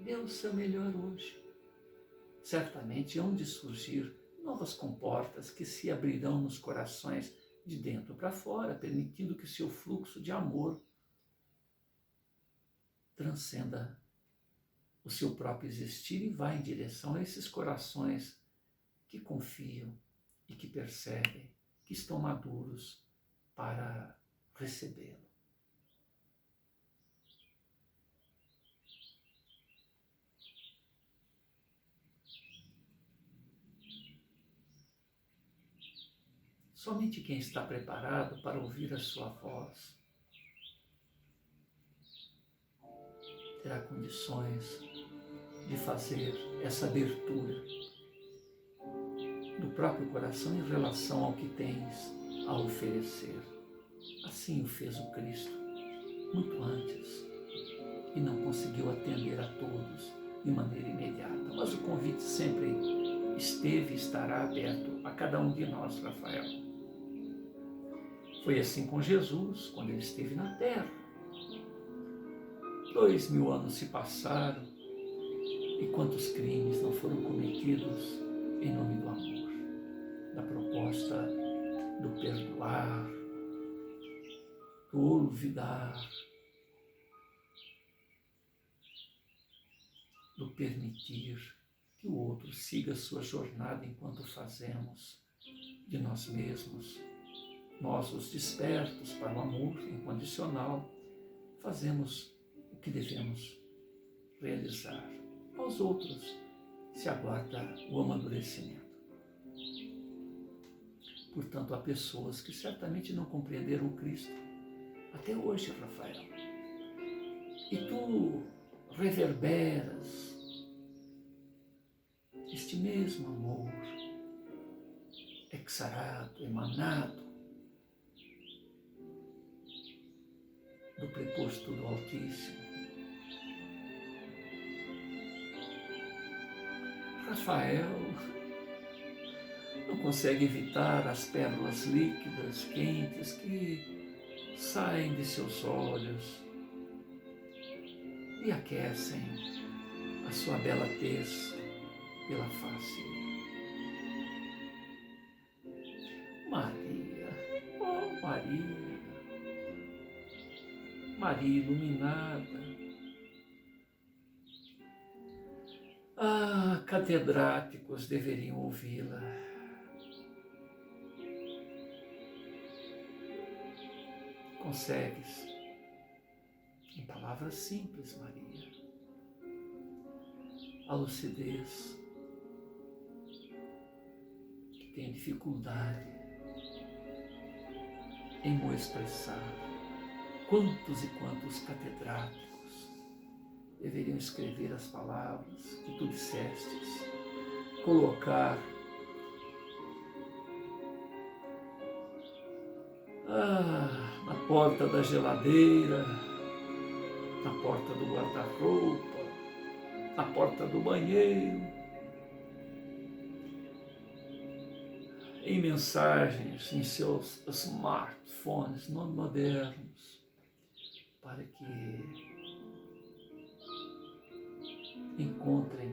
Speaker 1: Dê o seu melhor hoje. Certamente hão de surgir novas comportas que se abrirão nos corações de dentro para fora, permitindo que seu fluxo de amor transcenda o seu próprio existir e vá em direção a esses corações que confiam e que percebem que estão maduros para recebê-lo. Somente quem está preparado para ouvir a sua voz terá condições de fazer essa abertura do próprio coração em relação ao que tens a oferecer. Assim o fez o Cristo, muito antes, e não conseguiu atender a todos de maneira imediata. Mas o convite sempre esteve e estará aberto a cada um de nós, Rafael. Foi assim com Jesus, quando ele esteve na terra. 2000 anos se passaram e quantos crimes não foram cometidos em nome do amor, da proposta do perdoar, do olvidar, do permitir que o outro siga a sua jornada enquanto fazemos de nós mesmos. Nós, os despertos para o amor incondicional, fazemos o que devemos realizar. Aos outros se aguarda o amadurecimento. Portanto, há pessoas que certamente não compreenderam o Cristo até hoje, Rafael. E tu reverberas este mesmo amor exarado, emanado do preposto do Altíssimo. Rafael não consegue evitar as pérolas líquidas, quentes, que saem de seus olhos e aquecem a sua bela tez pela face. Maria, oh Maria, Maria iluminada, catedráticos deveriam ouvi-la. Consegues, em palavras simples, Maria, a lucidez que tem dificuldade em me expressar. Quantos e quantos catedráticos deveriam escrever as palavras que tu dissestes, colocar na porta da geladeira, na porta do guarda-roupa, na porta do banheiro, em mensagens em seus smartphones não modernos, para que encontrem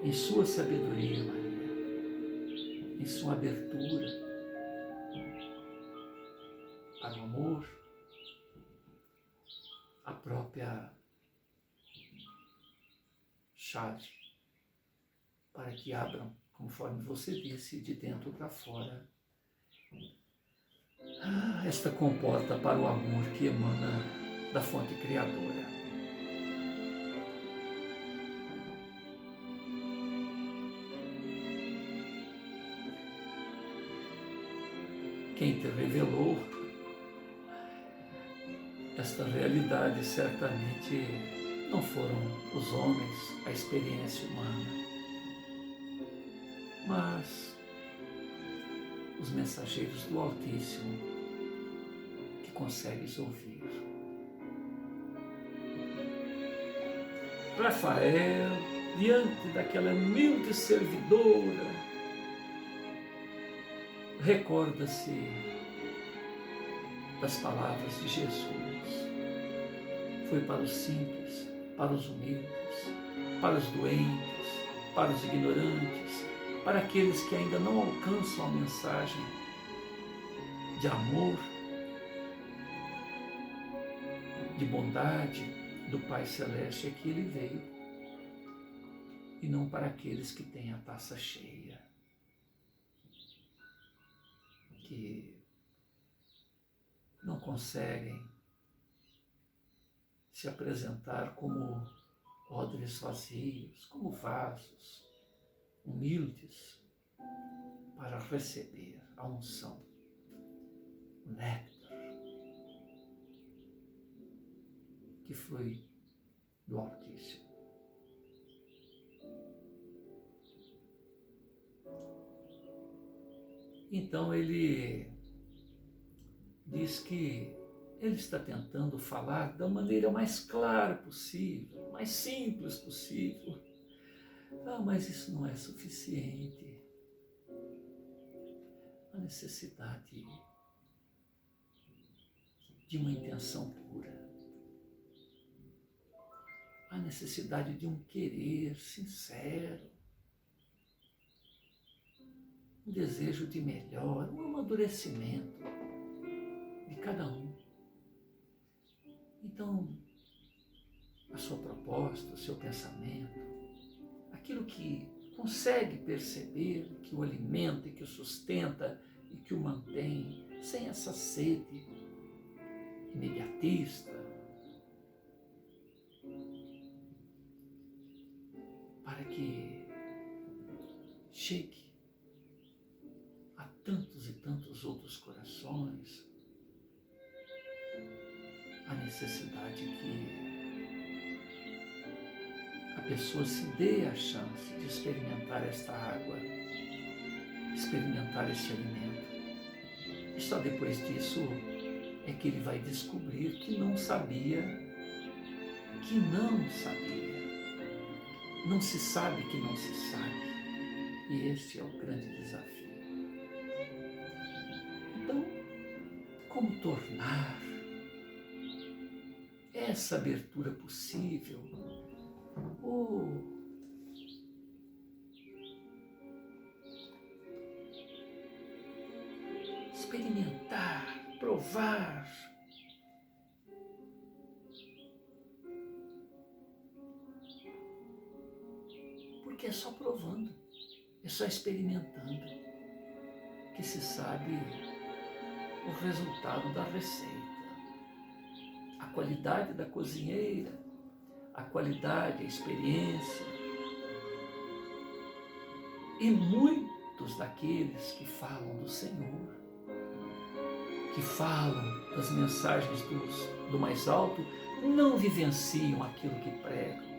Speaker 1: em sua sabedoria, Maria, em sua abertura para o amor, a própria chave para que abram, conforme você disse, de dentro para fora, esta comporta para o amor que emana da fonte criadora. Quem te revelou esta realidade certamente não foram os homens, a experiência humana, mas os mensageiros do Altíssimo que consegues ouvir. Rafael, diante daquela humilde servidora, recorda-se das palavras de Jesus. Foi para os simples, para os humildes, para os doentes, para os ignorantes, para aqueles que ainda não alcançam a mensagem de amor, de bondade do Pai Celeste é que ele veio, e não para aqueles que têm a taça cheia, que não conseguem se apresentar como odres vazios, como vasos humildes para receber a unção, o néctar que flui do Altíssimo. Então ele diz que ele está tentando falar da maneira mais clara possível, mais simples possível. Mas isso não é suficiente. A necessidade de uma intenção pura. A necessidade de um querer sincero. Um desejo de melhor, um amadurecimento de cada um. Então, a sua proposta, o seu pensamento, aquilo que consegue perceber, que o alimenta, que o sustenta e que o mantém, sem essa sede imediatista, para que chegue a tantos e tantos outros corações a necessidade que a pessoa se dê a chance de experimentar esta água, experimentar este alimento. E só depois disso é que ele vai descobrir que não sabia, que não sabia. Não se sabe que não se sabe. E este é o grande desafio. Então, como tornar essa abertura possível? Experimentar, provar. Porque é só provando, é só experimentando que se sabe o resultado da receita. A qualidade da cozinheira, a qualidade, a experiência. E muitos daqueles que falam do Senhor, que falam das mensagens do mais alto, não vivenciam aquilo que pregam.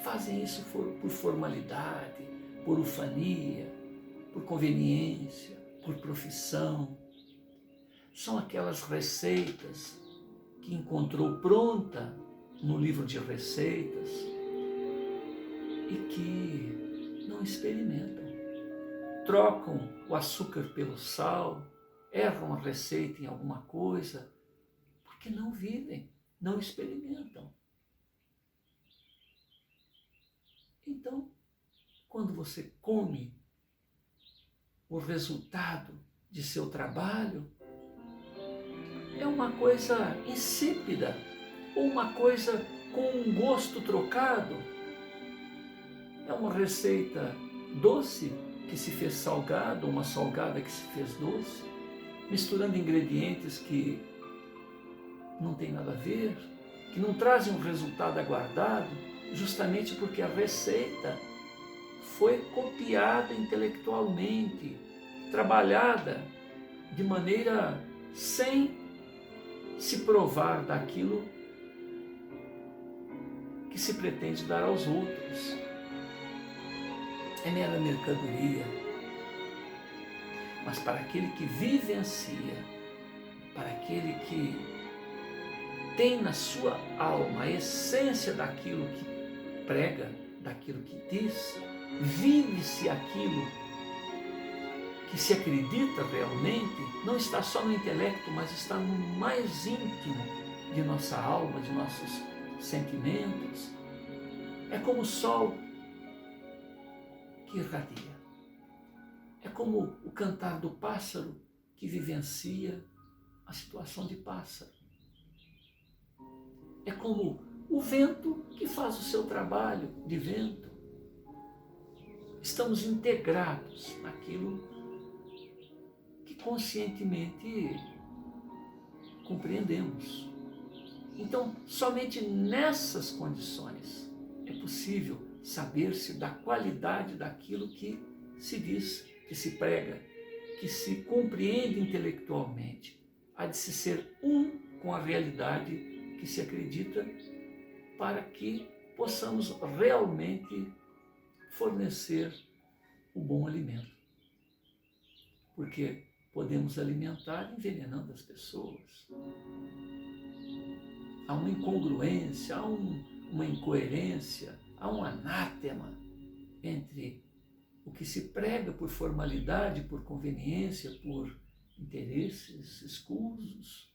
Speaker 1: Fazem isso por formalidade, por ufania, por conveniência, por profissão. São aquelas receitas que encontrou pronta no livro de receitas e que não experimentam. Trocam o açúcar pelo sal, erram a receita em alguma coisa, porque não vivem, não experimentam. Então, quando você come o resultado de seu trabalho, é uma coisa insípida, ou uma coisa com um gosto trocado. É uma receita doce que se fez salgada, ou uma salgada que se fez doce, misturando ingredientes que não tem nada a ver, que não trazem um resultado aguardado, justamente porque a receita foi copiada intelectualmente, trabalhada de maneira sem se provar daquilo que se pretende dar aos outros. É mera mercadoria. Mas para aquele que vivencia, para aquele que tem na sua alma a essência daquilo que prega, daquilo que diz, vive-se aquilo que se acredita realmente, não está só no intelecto, mas está no mais íntimo de nossa alma, de nossos sentimentos. É como o sol que irradia. É como o cantar do pássaro que vivencia a situação de pássaro. É como o vento que faz o seu trabalho de vento. Estamos integrados naquilo que conscientemente compreendemos. Então, somente nessas condições é possível saber-se da qualidade daquilo que se diz, que se prega, que se compreende intelectualmente. Há de se ser um com a realidade que se acredita para que possamos realmente fornecer o bom alimento. Porque podemos alimentar envenenando as pessoas. Há uma incongruência, há uma incoerência, há um anátema entre o que se prega por formalidade, por conveniência, por interesses escusos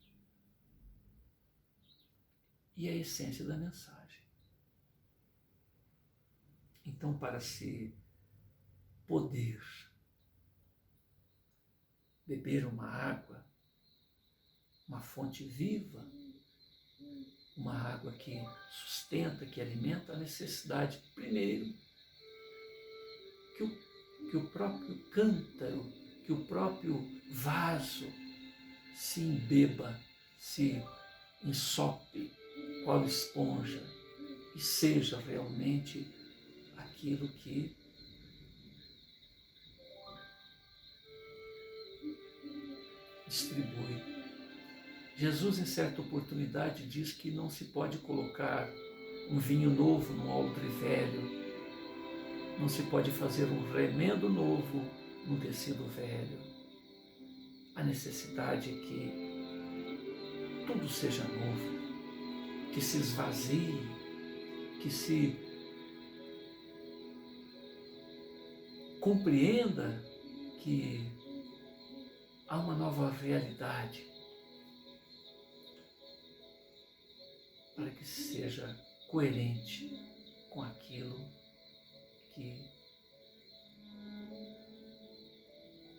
Speaker 1: e a essência da mensagem. Então, para se poder beber uma água, uma fonte viva, uma água que sustenta, que alimenta, a necessidade, primeiro, que o próprio cântaro, que o próprio vaso se embeba, se ensope, qual esponja, e seja realmente aquilo que distribui. Jesus, em certa oportunidade, diz que não se pode colocar um vinho novo num odre velho, não se pode fazer um remendo novo num tecido velho. A necessidade é que tudo seja novo, que se esvazie, que se compreenda que há uma nova realidade, para que seja coerente com aquilo que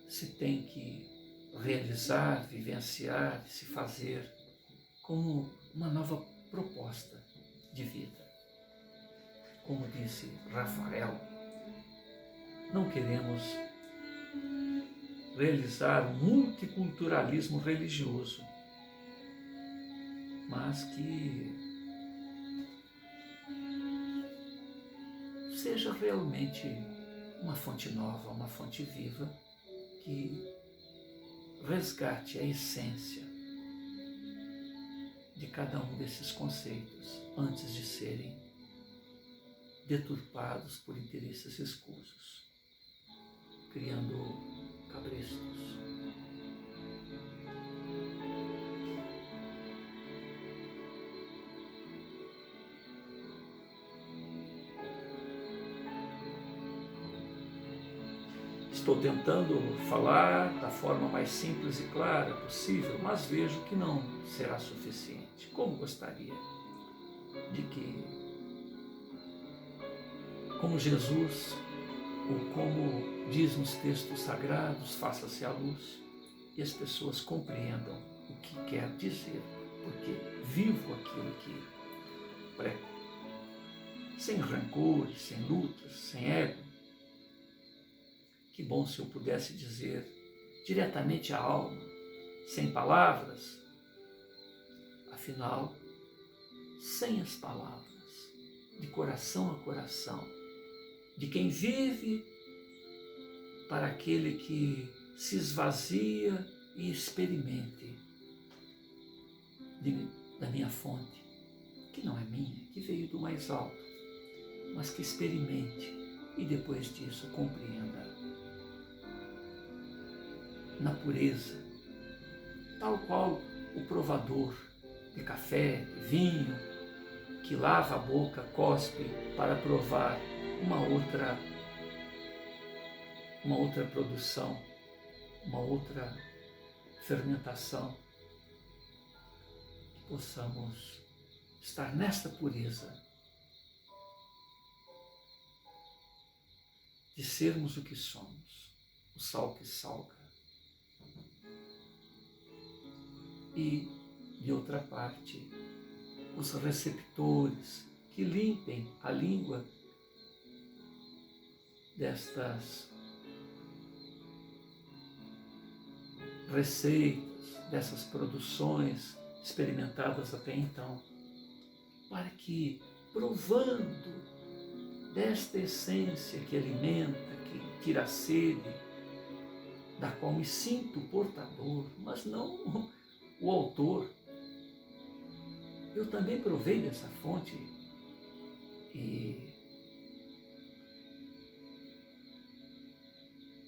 Speaker 1: se tem que realizar, vivenciar, se fazer como uma nova proposta de vida. Como disse Rafael, não queremos realizar um multiculturalismo religioso, mas que seja realmente uma fonte nova, uma fonte viva, que resgate a essência de cada um desses conceitos antes de serem deturpados por interesses escusos, criando cabrestos. Estou tentando falar da forma mais simples e clara possível, mas vejo que não será suficiente. Como gostaria de que, como Jesus, ou como diz nos textos sagrados, faça-se a luz, e as pessoas compreendam o que quer dizer, porque vivo aquilo que prego. Sem rancores, sem lutas, sem ego. Que bom se eu pudesse dizer diretamente à alma, sem palavras. Afinal, sem as palavras, de coração a coração, de quem vive para aquele que se esvazia e experimente da minha fonte, que não é minha, que veio do mais alto, mas que experimente e depois disso compreenda na pureza, tal qual o provador de café, de vinho, que lava a boca, cospe para provar uma outra produção, uma outra fermentação, que possamos estar nesta pureza, de sermos o que somos, o sal que salga. E, de outra parte, os receptores que limpem a língua destas receitas, dessas produções experimentadas até então, para que, provando desta essência que alimenta, que tira a sede, da qual me sinto portador, mas não o autor. Eu também provei dessa fonte E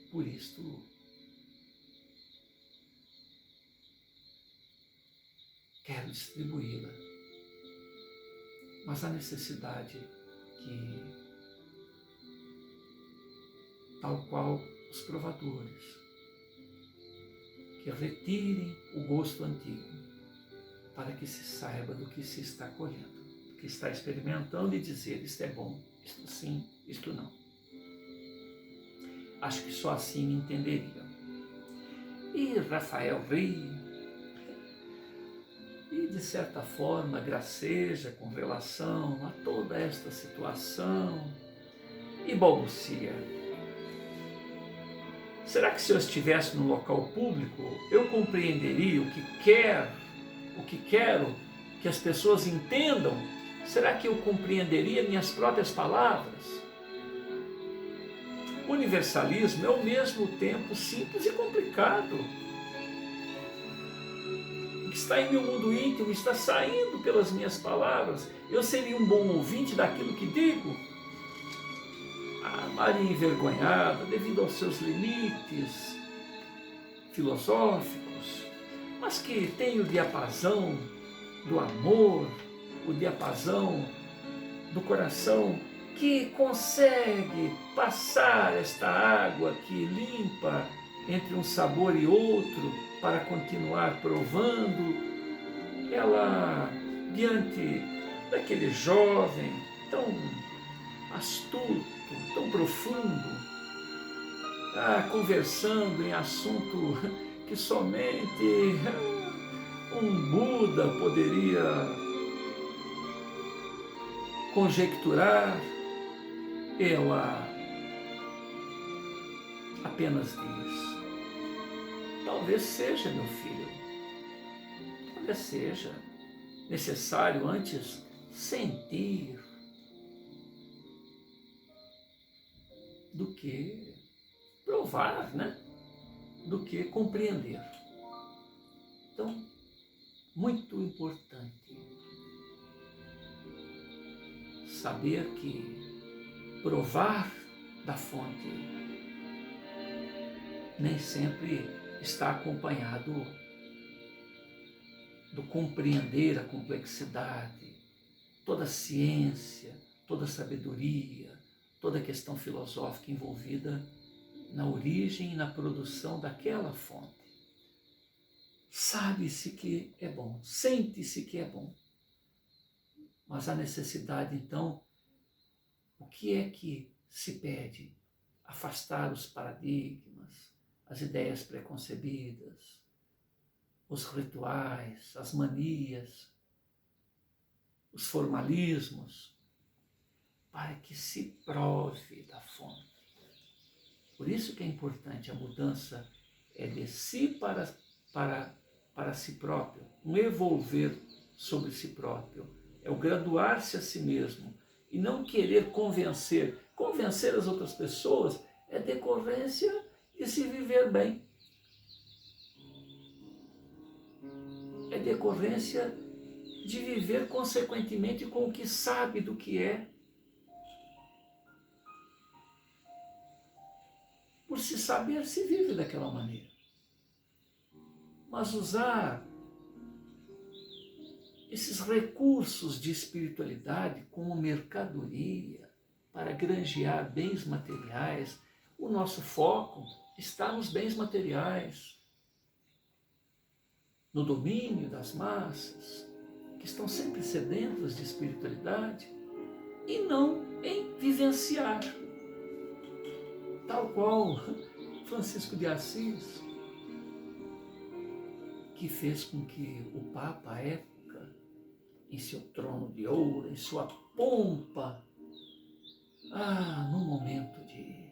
Speaker 1: por isto quero distribuí-la. Mas a necessidade que, tal qual os provadores, que retirem o gosto antigo, para que se saiba do que se está colhendo, do que está experimentando e dizer isto é bom, isto sim, isto não. Acho que só assim me entenderiam. E Rafael ri, e de certa forma graceja com relação a toda esta situação e balbucia. Será que se eu estivesse num local público, eu compreenderia o que quero que as pessoas entendam? Será que eu compreenderia minhas próprias palavras? O universalismo é ao mesmo tempo simples e complicado. O que está em meu mundo íntimo está saindo pelas minhas palavras. Eu seria um bom ouvinte daquilo que digo? A Maria envergonhada, devido aos seus limites filosóficos, mas que tem o diapasão do amor, o diapasão do coração, que consegue passar esta água que limpa entre um sabor e outro para continuar provando. Ela, diante daquele jovem tão astuto, tão profundo, conversando em assunto que somente um Buda poderia conjecturar, ela apenas diz: talvez seja, meu filho, talvez seja necessário antes sentir do que provar, né? Do que compreender. Então, muito importante saber que provar da fonte nem sempre está acompanhado do compreender a complexidade, toda a ciência, toda a sabedoria, toda a questão filosófica envolvida na origem e na produção daquela fonte. Sabe-se que é bom, sente-se que é bom. Mas a necessidade, então, o que é que se pede? Afastar os paradigmas, as ideias preconcebidas, os rituais, as manias, os formalismos, para que se prove da fonte. Por isso que é importante a mudança, é de si para si próprio, um evolver sobre si próprio, é o graduar-se a si mesmo e não querer convencer. Convencer as outras pessoas é decorrência de se viver bem. É decorrência de viver consequentemente com o que sabe do que é. Por se saber, se vive daquela maneira. Mas usar esses recursos de espiritualidade como mercadoria para granjear bens materiais, o nosso foco está nos bens materiais, no domínio das massas, que estão sempre sedentas de espiritualidade, e não em vivenciar, tal qual Francisco de Assis, que fez com que o Papa, à época, em seu trono de ouro, em sua pompa, num momento de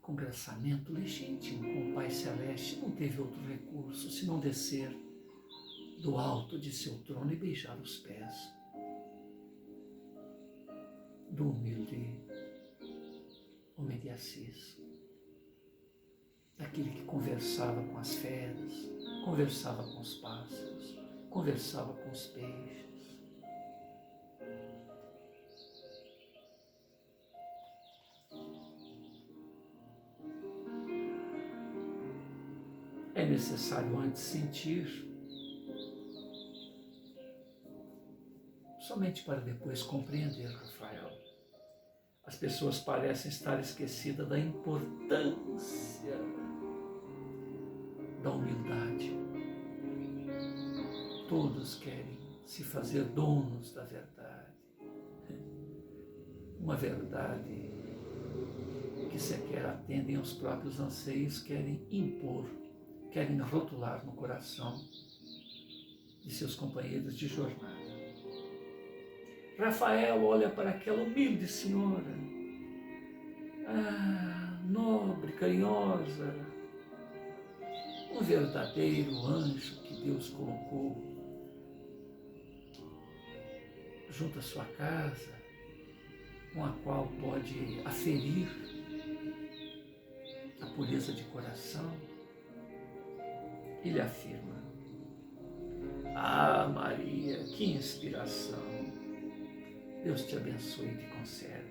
Speaker 1: congraçamento legítimo com o Pai Celeste, não teve outro recurso senão descer do alto de seu trono e beijar os pés do humilde homem de Assis, daquele que conversava com as feras, conversava com os pássaros, conversava com os peixes. É necessário antes sentir, somente para depois compreender, Rafael. As pessoas parecem estar esquecidas da importância da humildade. Todos querem se fazer donos da verdade. Uma verdade que sequer atendem aos próprios anseios, querem impor, querem rotular no coração de seus companheiros de jornada. Rafael olha para aquela humilde senhora, nobre, carinhosa, um verdadeiro anjo que Deus colocou junto à sua casa, com a qual pode aferir a pureza de coração. Ele afirma: ah, Maria, que inspiração! Deus te abençoe e te conserve.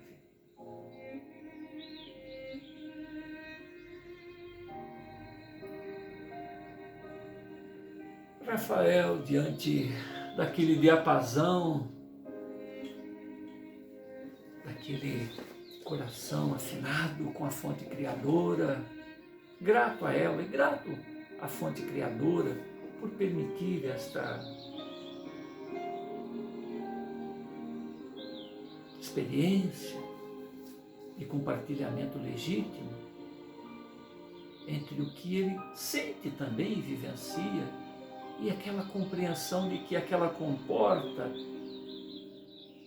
Speaker 1: Rafael, diante daquele diapasão, daquele coração afinado com a fonte criadora, grato a ela e grato à fonte criadora por permitir esta experiência de compartilhamento legítimo entre o que ele sente também e vivencia e aquela compreensão de que aquela comporta,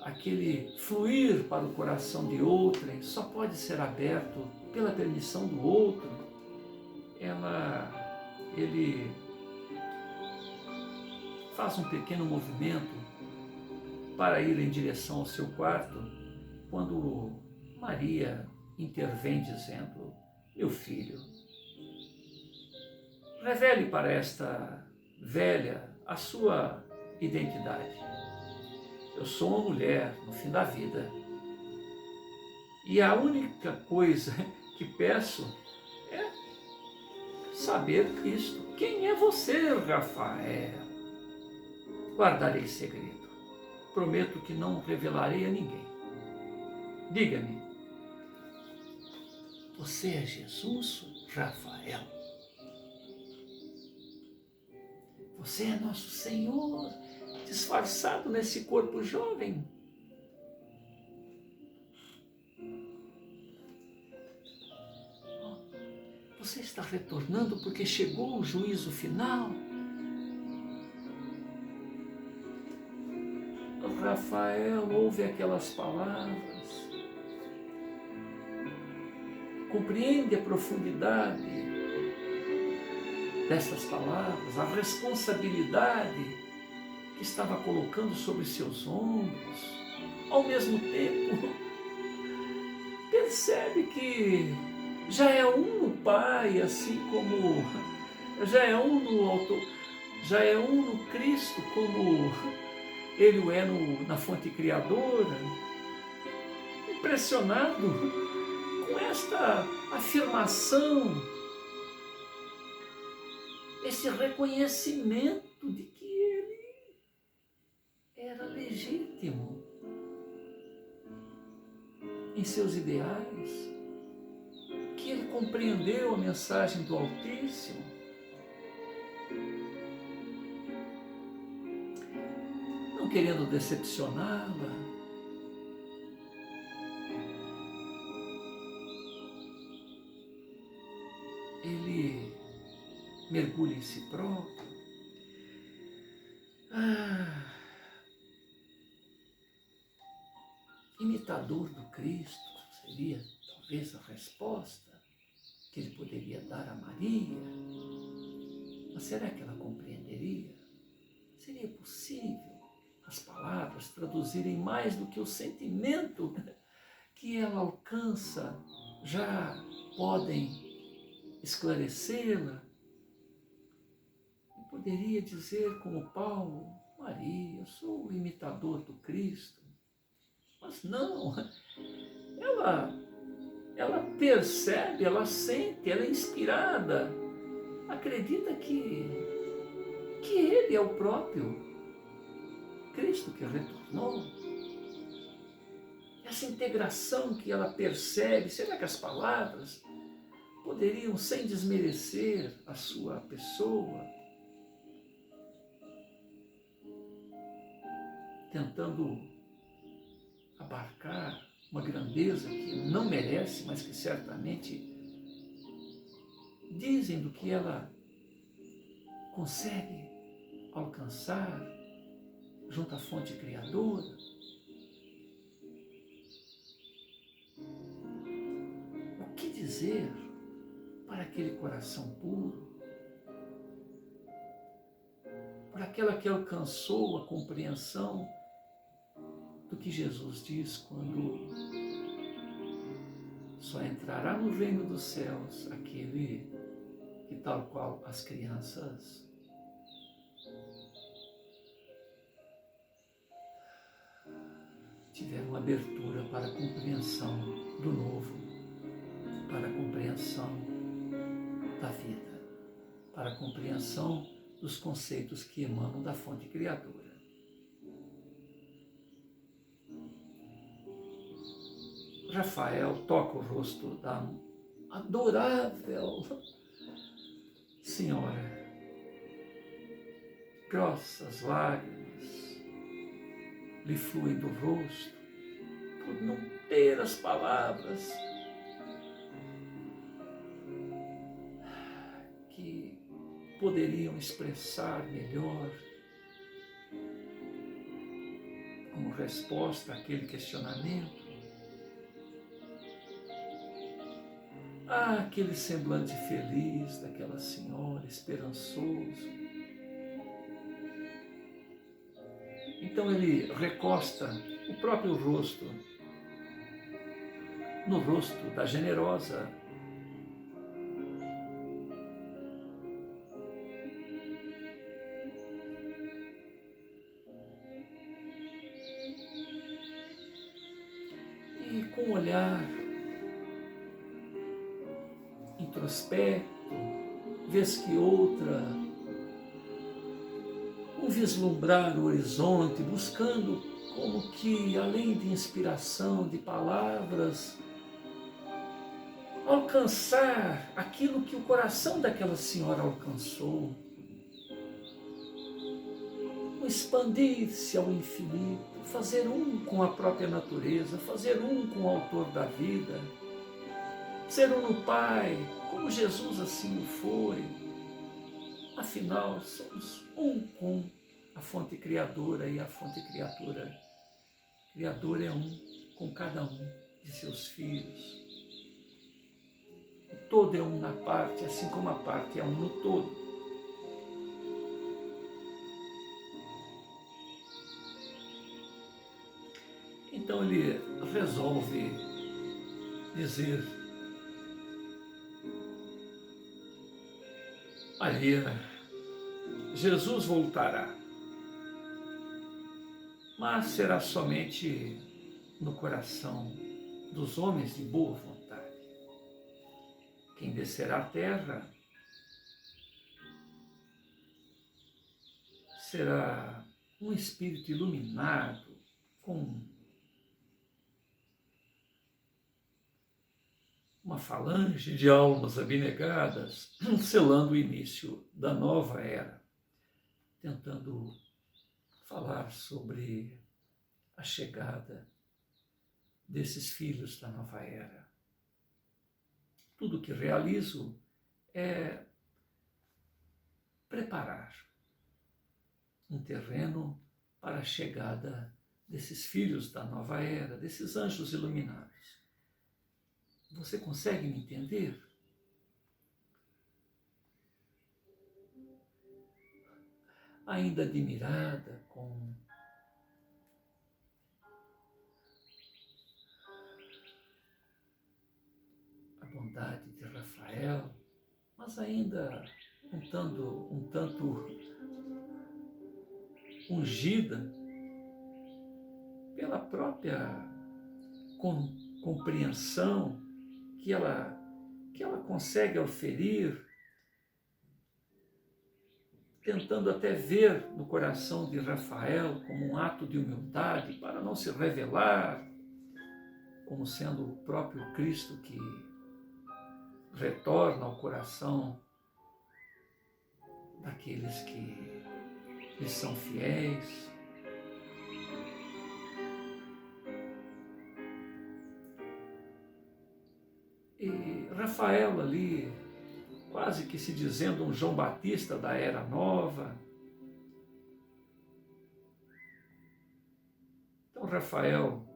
Speaker 1: aquele fluir para o coração de outrem só pode ser aberto pela permissão do outro. Ele faz um pequeno movimento para ir em direção ao seu quarto, quando Maria intervém dizendo: meu filho, revele para esta velha a sua identidade. Eu sou uma mulher no fim da vida e a única coisa que peço é saber isto. Quem é você, Rafael? Guardarei segredo. Prometo que não revelarei a ninguém. Diga-me, você é Jesus, Rafael? Você é nosso Senhor, disfarçado nesse corpo jovem? Você está retornando porque chegou o juízo final? Rafael ouve aquelas palavras, compreende a profundidade dessas palavras, a responsabilidade que estava colocando sobre seus ombros. Ao mesmo tempo, percebe que já é um no Pai, assim como já é um no Cristo, como Ele o é na fonte criadora. Impressionado com esta afirmação, esse reconhecimento de que ele era legítimo em seus ideais, que ele compreendeu a mensagem do Altíssimo. Não querendo decepcioná-la, ele mergulha em si próprio. Imitador do Cristo seria talvez a resposta que ele poderia dar a Maria. Mas será que ela compreenderia? Seria possível as palavras traduzirem mais do que o sentimento que ela alcança? Já podem esclarecê-la? poderia dizer como Paulo: Maria, eu sou o imitador do Cristo. Mas não, ela percebe, ela sente, ela é inspirada, acredita que ele é o próprio Cristo que retornou. Essa integração que ela percebe, será que as palavras poderiam, sem desmerecer a sua pessoa, tentando abarcar uma grandeza que não merece, mas que certamente dizem do que ela consegue alcançar junto à fonte criadora? O que dizer para aquele coração puro, para aquela que alcançou a compreensão do que Jesus diz quando só entrará no reino dos céus aquele que, tal qual as crianças, tiveram abertura para a compreensão do novo, para a compreensão da vida, para a compreensão dos conceitos que emanam da fonte criadora. Rafael toca o rosto da adorável Senhora. Grossas lágrimas lhe fluem do rosto por não ter as palavras que poderiam expressar melhor como resposta àquele questionamento. Aquele semblante feliz daquela senhora, esperançoso. Então ele recosta o próprio rosto no rosto da generosa e com um olhar introspecto, vez que outra, um vislumbrar o horizonte, buscando como que, além de inspiração, de palavras, alcançar aquilo que o coração daquela senhora alcançou, o expandir-se ao infinito, fazer um com a própria natureza, fazer um com o autor da vida, ser um no Pai, como Jesus assim o foi. Afinal, somos um com a fonte criadora, e a fonte criadora é um com cada um de seus filhos. O todo é um na parte, assim como a parte é um no todo. Então ele resolve dizer: Maria, Jesus voltará, mas será somente no coração dos homens de boa vontade. Quem descerá à terra será um espírito iluminado com uma falange de almas abnegadas, selando o início da nova era, tentando falar sobre a chegada desses filhos da nova era. Tudo que realizo é preparar um terreno para a chegada desses filhos da nova era, desses anjos iluminados. Você consegue me entender? Ainda admirada com a bondade de Rafael, mas ainda um tanto ungida pela própria compreensão que ela consegue oferir, tentando até ver no coração de Rafael como um ato de humildade para não se revelar como sendo o próprio Cristo que retorna ao coração daqueles que lhe são fiéis. E Rafael ali, quase que se dizendo um João Batista da Era Nova. Então Rafael,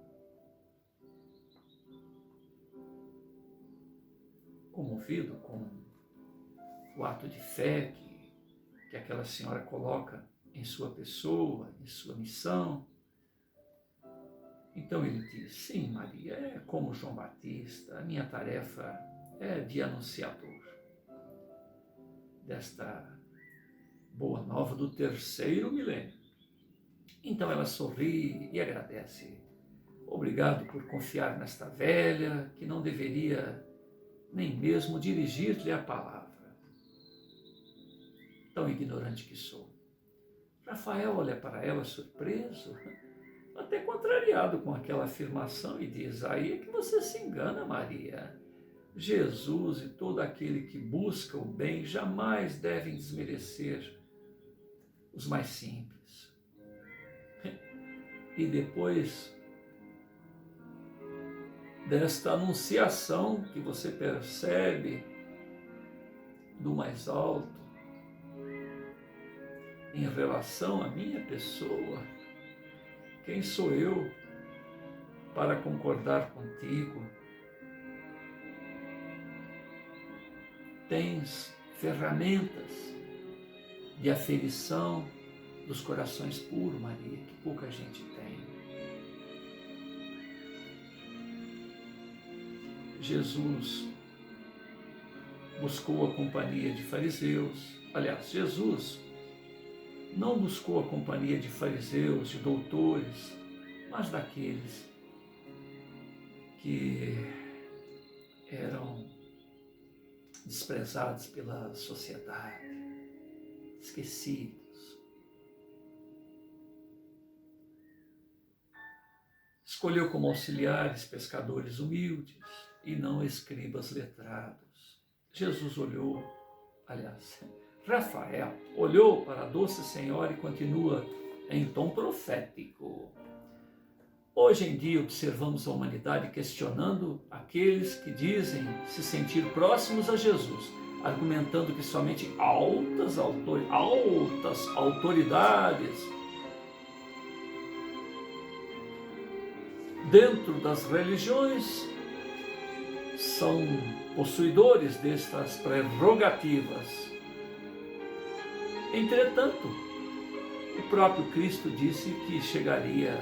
Speaker 1: comovido com o ato de fé que aquela senhora coloca em sua pessoa, em sua missão, então ele diz: sim, Maria, é como João Batista, a minha tarefa é de anunciador desta boa nova do terceiro milênio. Então ela sorri e agradece. Obrigado por confiar nesta velha, que não deveria nem mesmo dirigir-lhe a palavra. Tão ignorante que sou. Rafael olha para ela surpreso, até contrariado com aquela afirmação, e diz: aí é que você se engana, Maria. Jesus e todo aquele que busca o bem jamais devem desmerecer os mais simples. E depois desta anunciação que você percebe do mais alto em relação à minha pessoa, quem sou eu para concordar contigo? Tens ferramentas de aferição dos corações puros, Maria, que pouca gente tem. Jesus buscou a companhia de fariseus. Aliás, Jesus não buscou a companhia de fariseus, de doutores, mas daqueles que eram desprezados pela sociedade, esquecidos. Escolheu como auxiliares pescadores humildes e não escribas letrados. Jesus olhou, aliás, Rafael olhou para a doce senhora e continua em tom profético. Hoje em dia observamos a humanidade questionando aqueles que dizem se sentir próximos a Jesus, argumentando que somente altas autoridades dentro das religiões são possuidores destas prerrogativas. Entretanto, o próprio Cristo disse que chegaria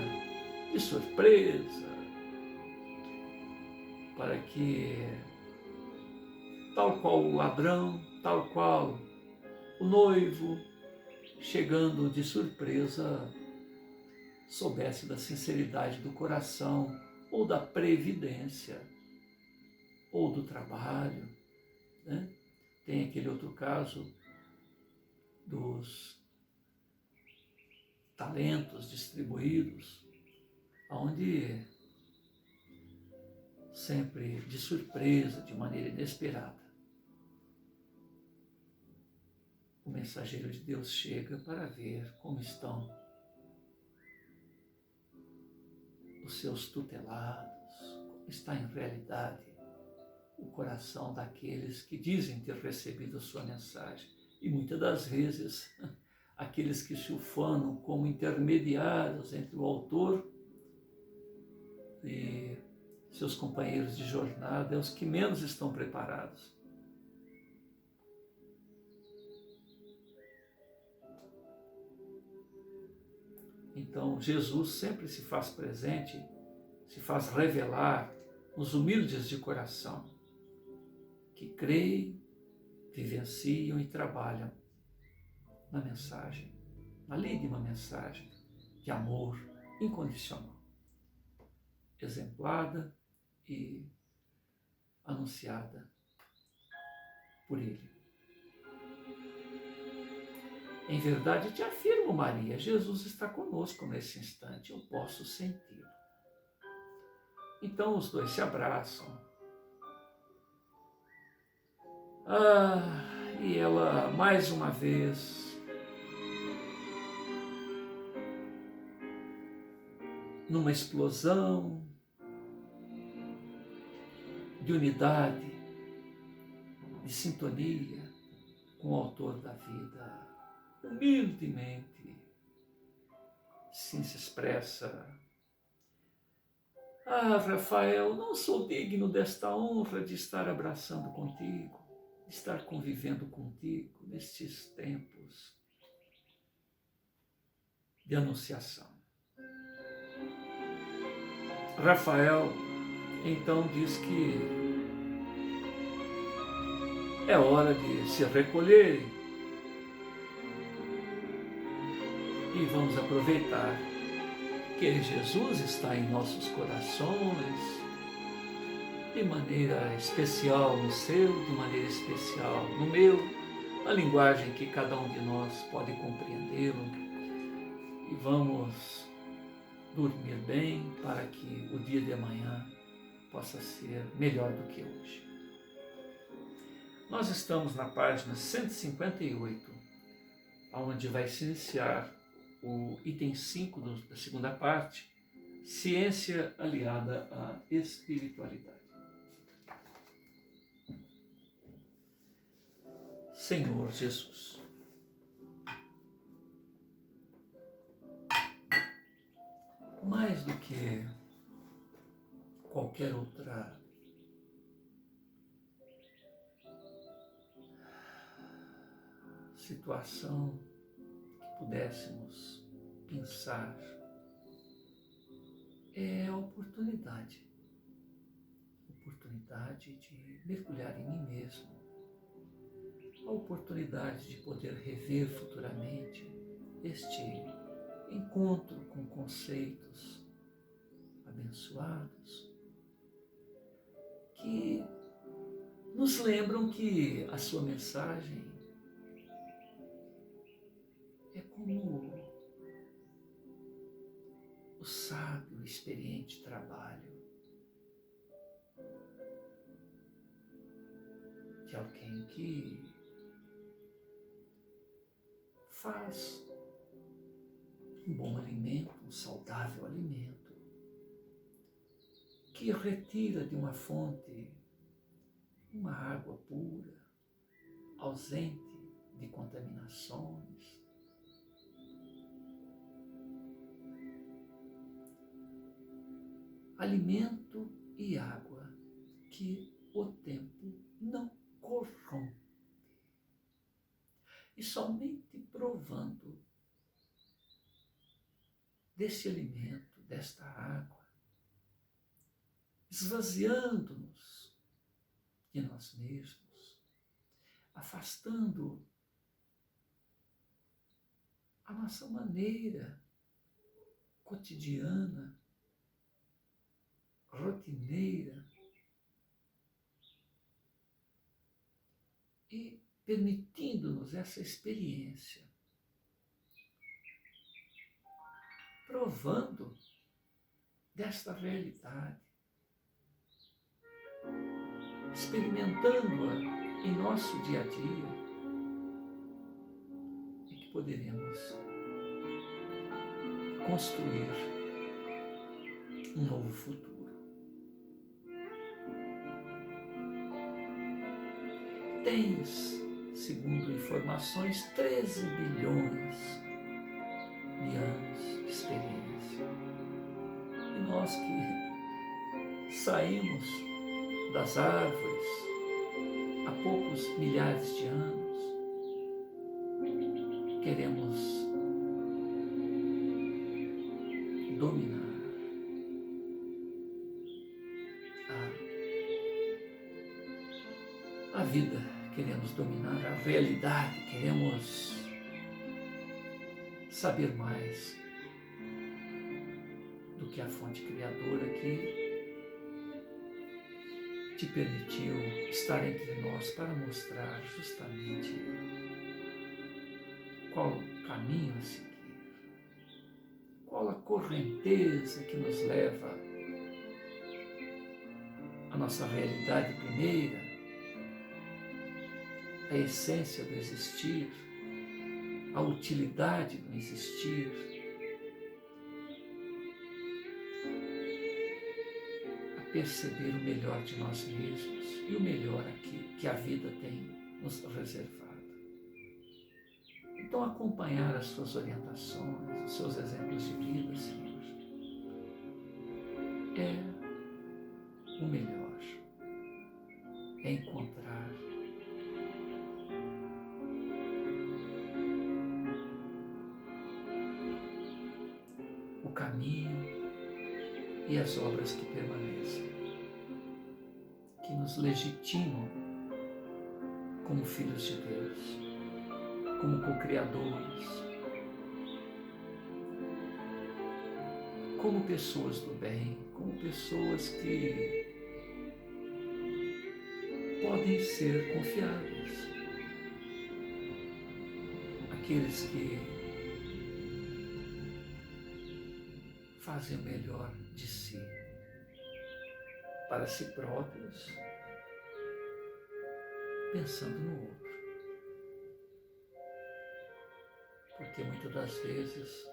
Speaker 1: de surpresa, para que, tal qual o ladrão, tal qual o noivo, chegando de surpresa, soubesse da sinceridade do coração, ou da previdência, ou do trabalho, né? Tem aquele outro caso dos talentos distribuídos, onde sempre de surpresa, de maneira inesperada, o mensageiro de Deus chega para ver como estão os seus tutelados, como está em realidade o coração daqueles que dizem ter recebido a sua mensagem. E muitas das vezes, aqueles que se ufanam como intermediários entre o autor e seus companheiros de jornada, é os que menos estão preparados. Então, Jesus sempre se faz presente, se faz revelar nos humildes de coração, que creem, vivenciam e trabalham na mensagem, na lei de uma mensagem de amor incondicional, exemplada e anunciada por Ele. Em verdade te afirmo, Maria, Jesus está conosco nesse instante, eu posso senti-lo. Então os dois se abraçam. E ela, mais uma vez, numa explosão de unidade, de sintonia com o autor da vida, humildemente, sim, se expressa: Rafael, não sou digno desta honra de estar abraçando contigo, de estar convivendo contigo nestes tempos de anunciação. Rafael então diz que é hora de se recolherem e vamos aproveitar que Jesus está em nossos corações, de maneira especial no seu, de maneira especial no meu, na linguagem que cada um de nós pode compreendê-lo, e vamos dormir bem para que o dia de amanhã possa ser melhor do que hoje. Nós estamos na página 158, onde vai se iniciar o item 5 da segunda parte, ciência aliada à espiritualidade. Senhor Jesus, mais do que qualquer outra situação que pudéssemos pensar, é a oportunidade de mergulhar em mim mesmo, a oportunidade de poder rever futuramente este encontro com conceitos abençoados que nos lembram que a sua mensagem é como o sábio, o experiente trabalho de alguém que faz um bom alimento, um saudável alimento, que retira de uma fonte uma água pura, ausente de contaminações. Alimento e água que o tempo não corrompe. E somente provando desse alimento, desta água, esvaziando-nos de nós mesmos, afastando a nossa maneira cotidiana, rotineira, e permitindo-nos essa experiência, provando desta realidade, experimentando-a em nosso dia a dia, e que poderemos construir um novo futuro. Tens, segundo informações, 13 bilhões de anos de experiência. E nós que saímos das árvores há poucos milhares de anos, queremos dominar a vida queremos dominar a realidade, queremos saber mais do que a fonte criadora que te permitiu estar entre nós para mostrar justamente qual o caminho a seguir, qual a correnteza que nos leva à nossa realidade primeira, a essência do existir, a utilidade do existir, a perceber o melhor de nós mesmos e o melhor aqui que a vida tem nos reservado. Então, acompanhar as suas orientações, os seus exemplos de vida, Senhor, é o melhor, é encontrar o caminho e as obras que permanecem, que nos legitimam como filhos de Deus, como co-criadores, como pessoas do bem, como pessoas que podem ser confiáveis, aqueles que fazem o melhor de si para si próprios, pensando no outro. Porque muitas das vezes,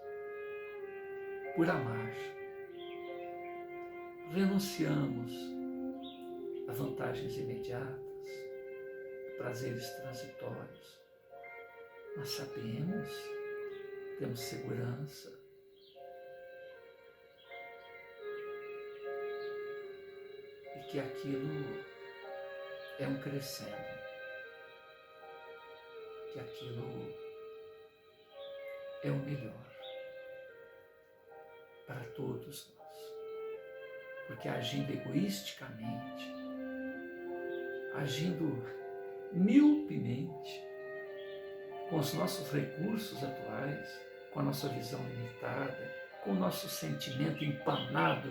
Speaker 1: por amar, renunciamos a vantagens imediatas, a prazeres transitórios. Nós sabemos, temos segurança, e que aquilo é um crescendo, que aquilo é o melhor para todos nós. Porque agindo egoisticamente, agindo miopemente, com os nossos recursos atuais, com a nossa visão limitada, com o nosso sentimento empanado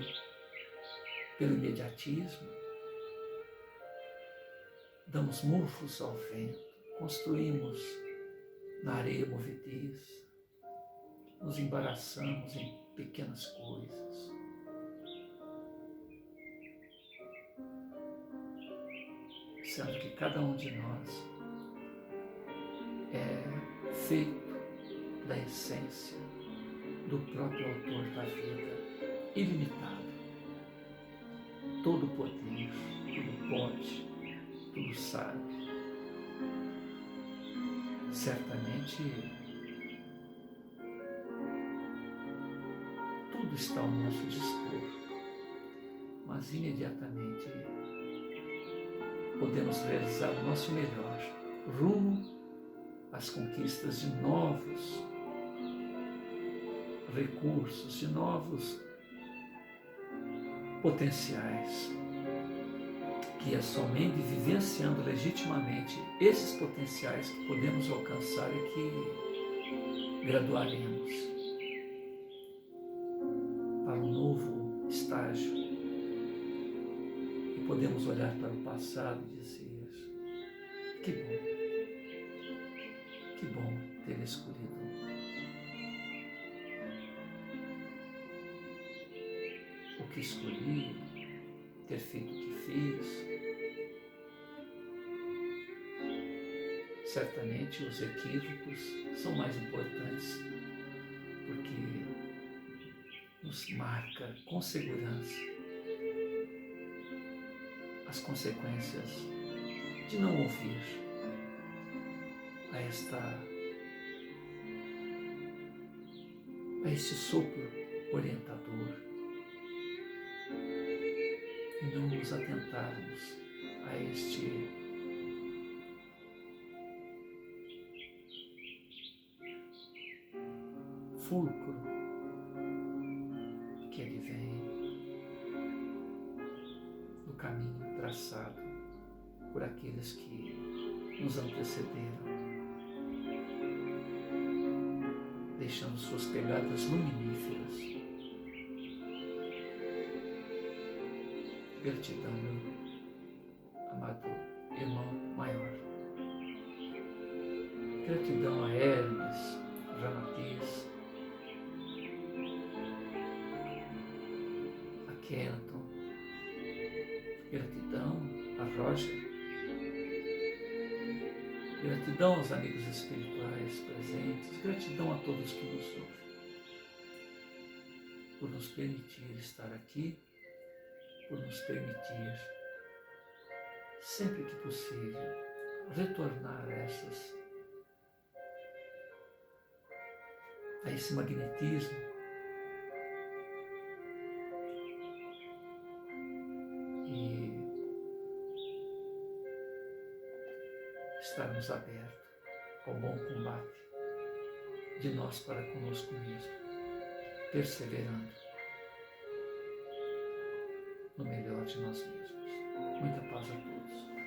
Speaker 1: pelo imediatismo, damos murros ao vento, construímos na areia movediça, nos embaraçamos em pequenas coisas. Sendo que cada um de nós é feito da essência do próprio autor da vida, ilimitado. Todo poder, tudo pode, tudo sabe. Certamente tudo está ao nosso dispor, mas imediatamente podemos realizar o nosso melhor rumo às conquistas de novos recursos, de novos potenciais, que é somente vivenciando legitimamente esses potenciais que podemos alcançar e que graduaremos para um novo estágio e podemos olhar para o passado e dizer: que bom ter escolhido o que escolhi, ter feito o que fiz. Certamente os equívocos são mais importantes, porque nos marca com segurança as consequências de não ouvir a este sopro orientador e não nos atentarmos a este fulcro que advém do caminho traçado por aqueles que nos antecederam, deixando suas pegadas luminíferas. Gratidão, meu amado irmão maior. Gratidão a Hermes, Ramatiz, a Kenton. Gratidão a Roger. Gratidão aos amigos espirituais presentes. Gratidão a todos que nos ouvem por nos permitir estar aqui, por nos permitir, sempre que possível, retornar a esse magnetismo e estarmos abertos ao bom combate de nós para conosco mesmo, perseverando no melhor de nós mesmos. Muita paz a todos.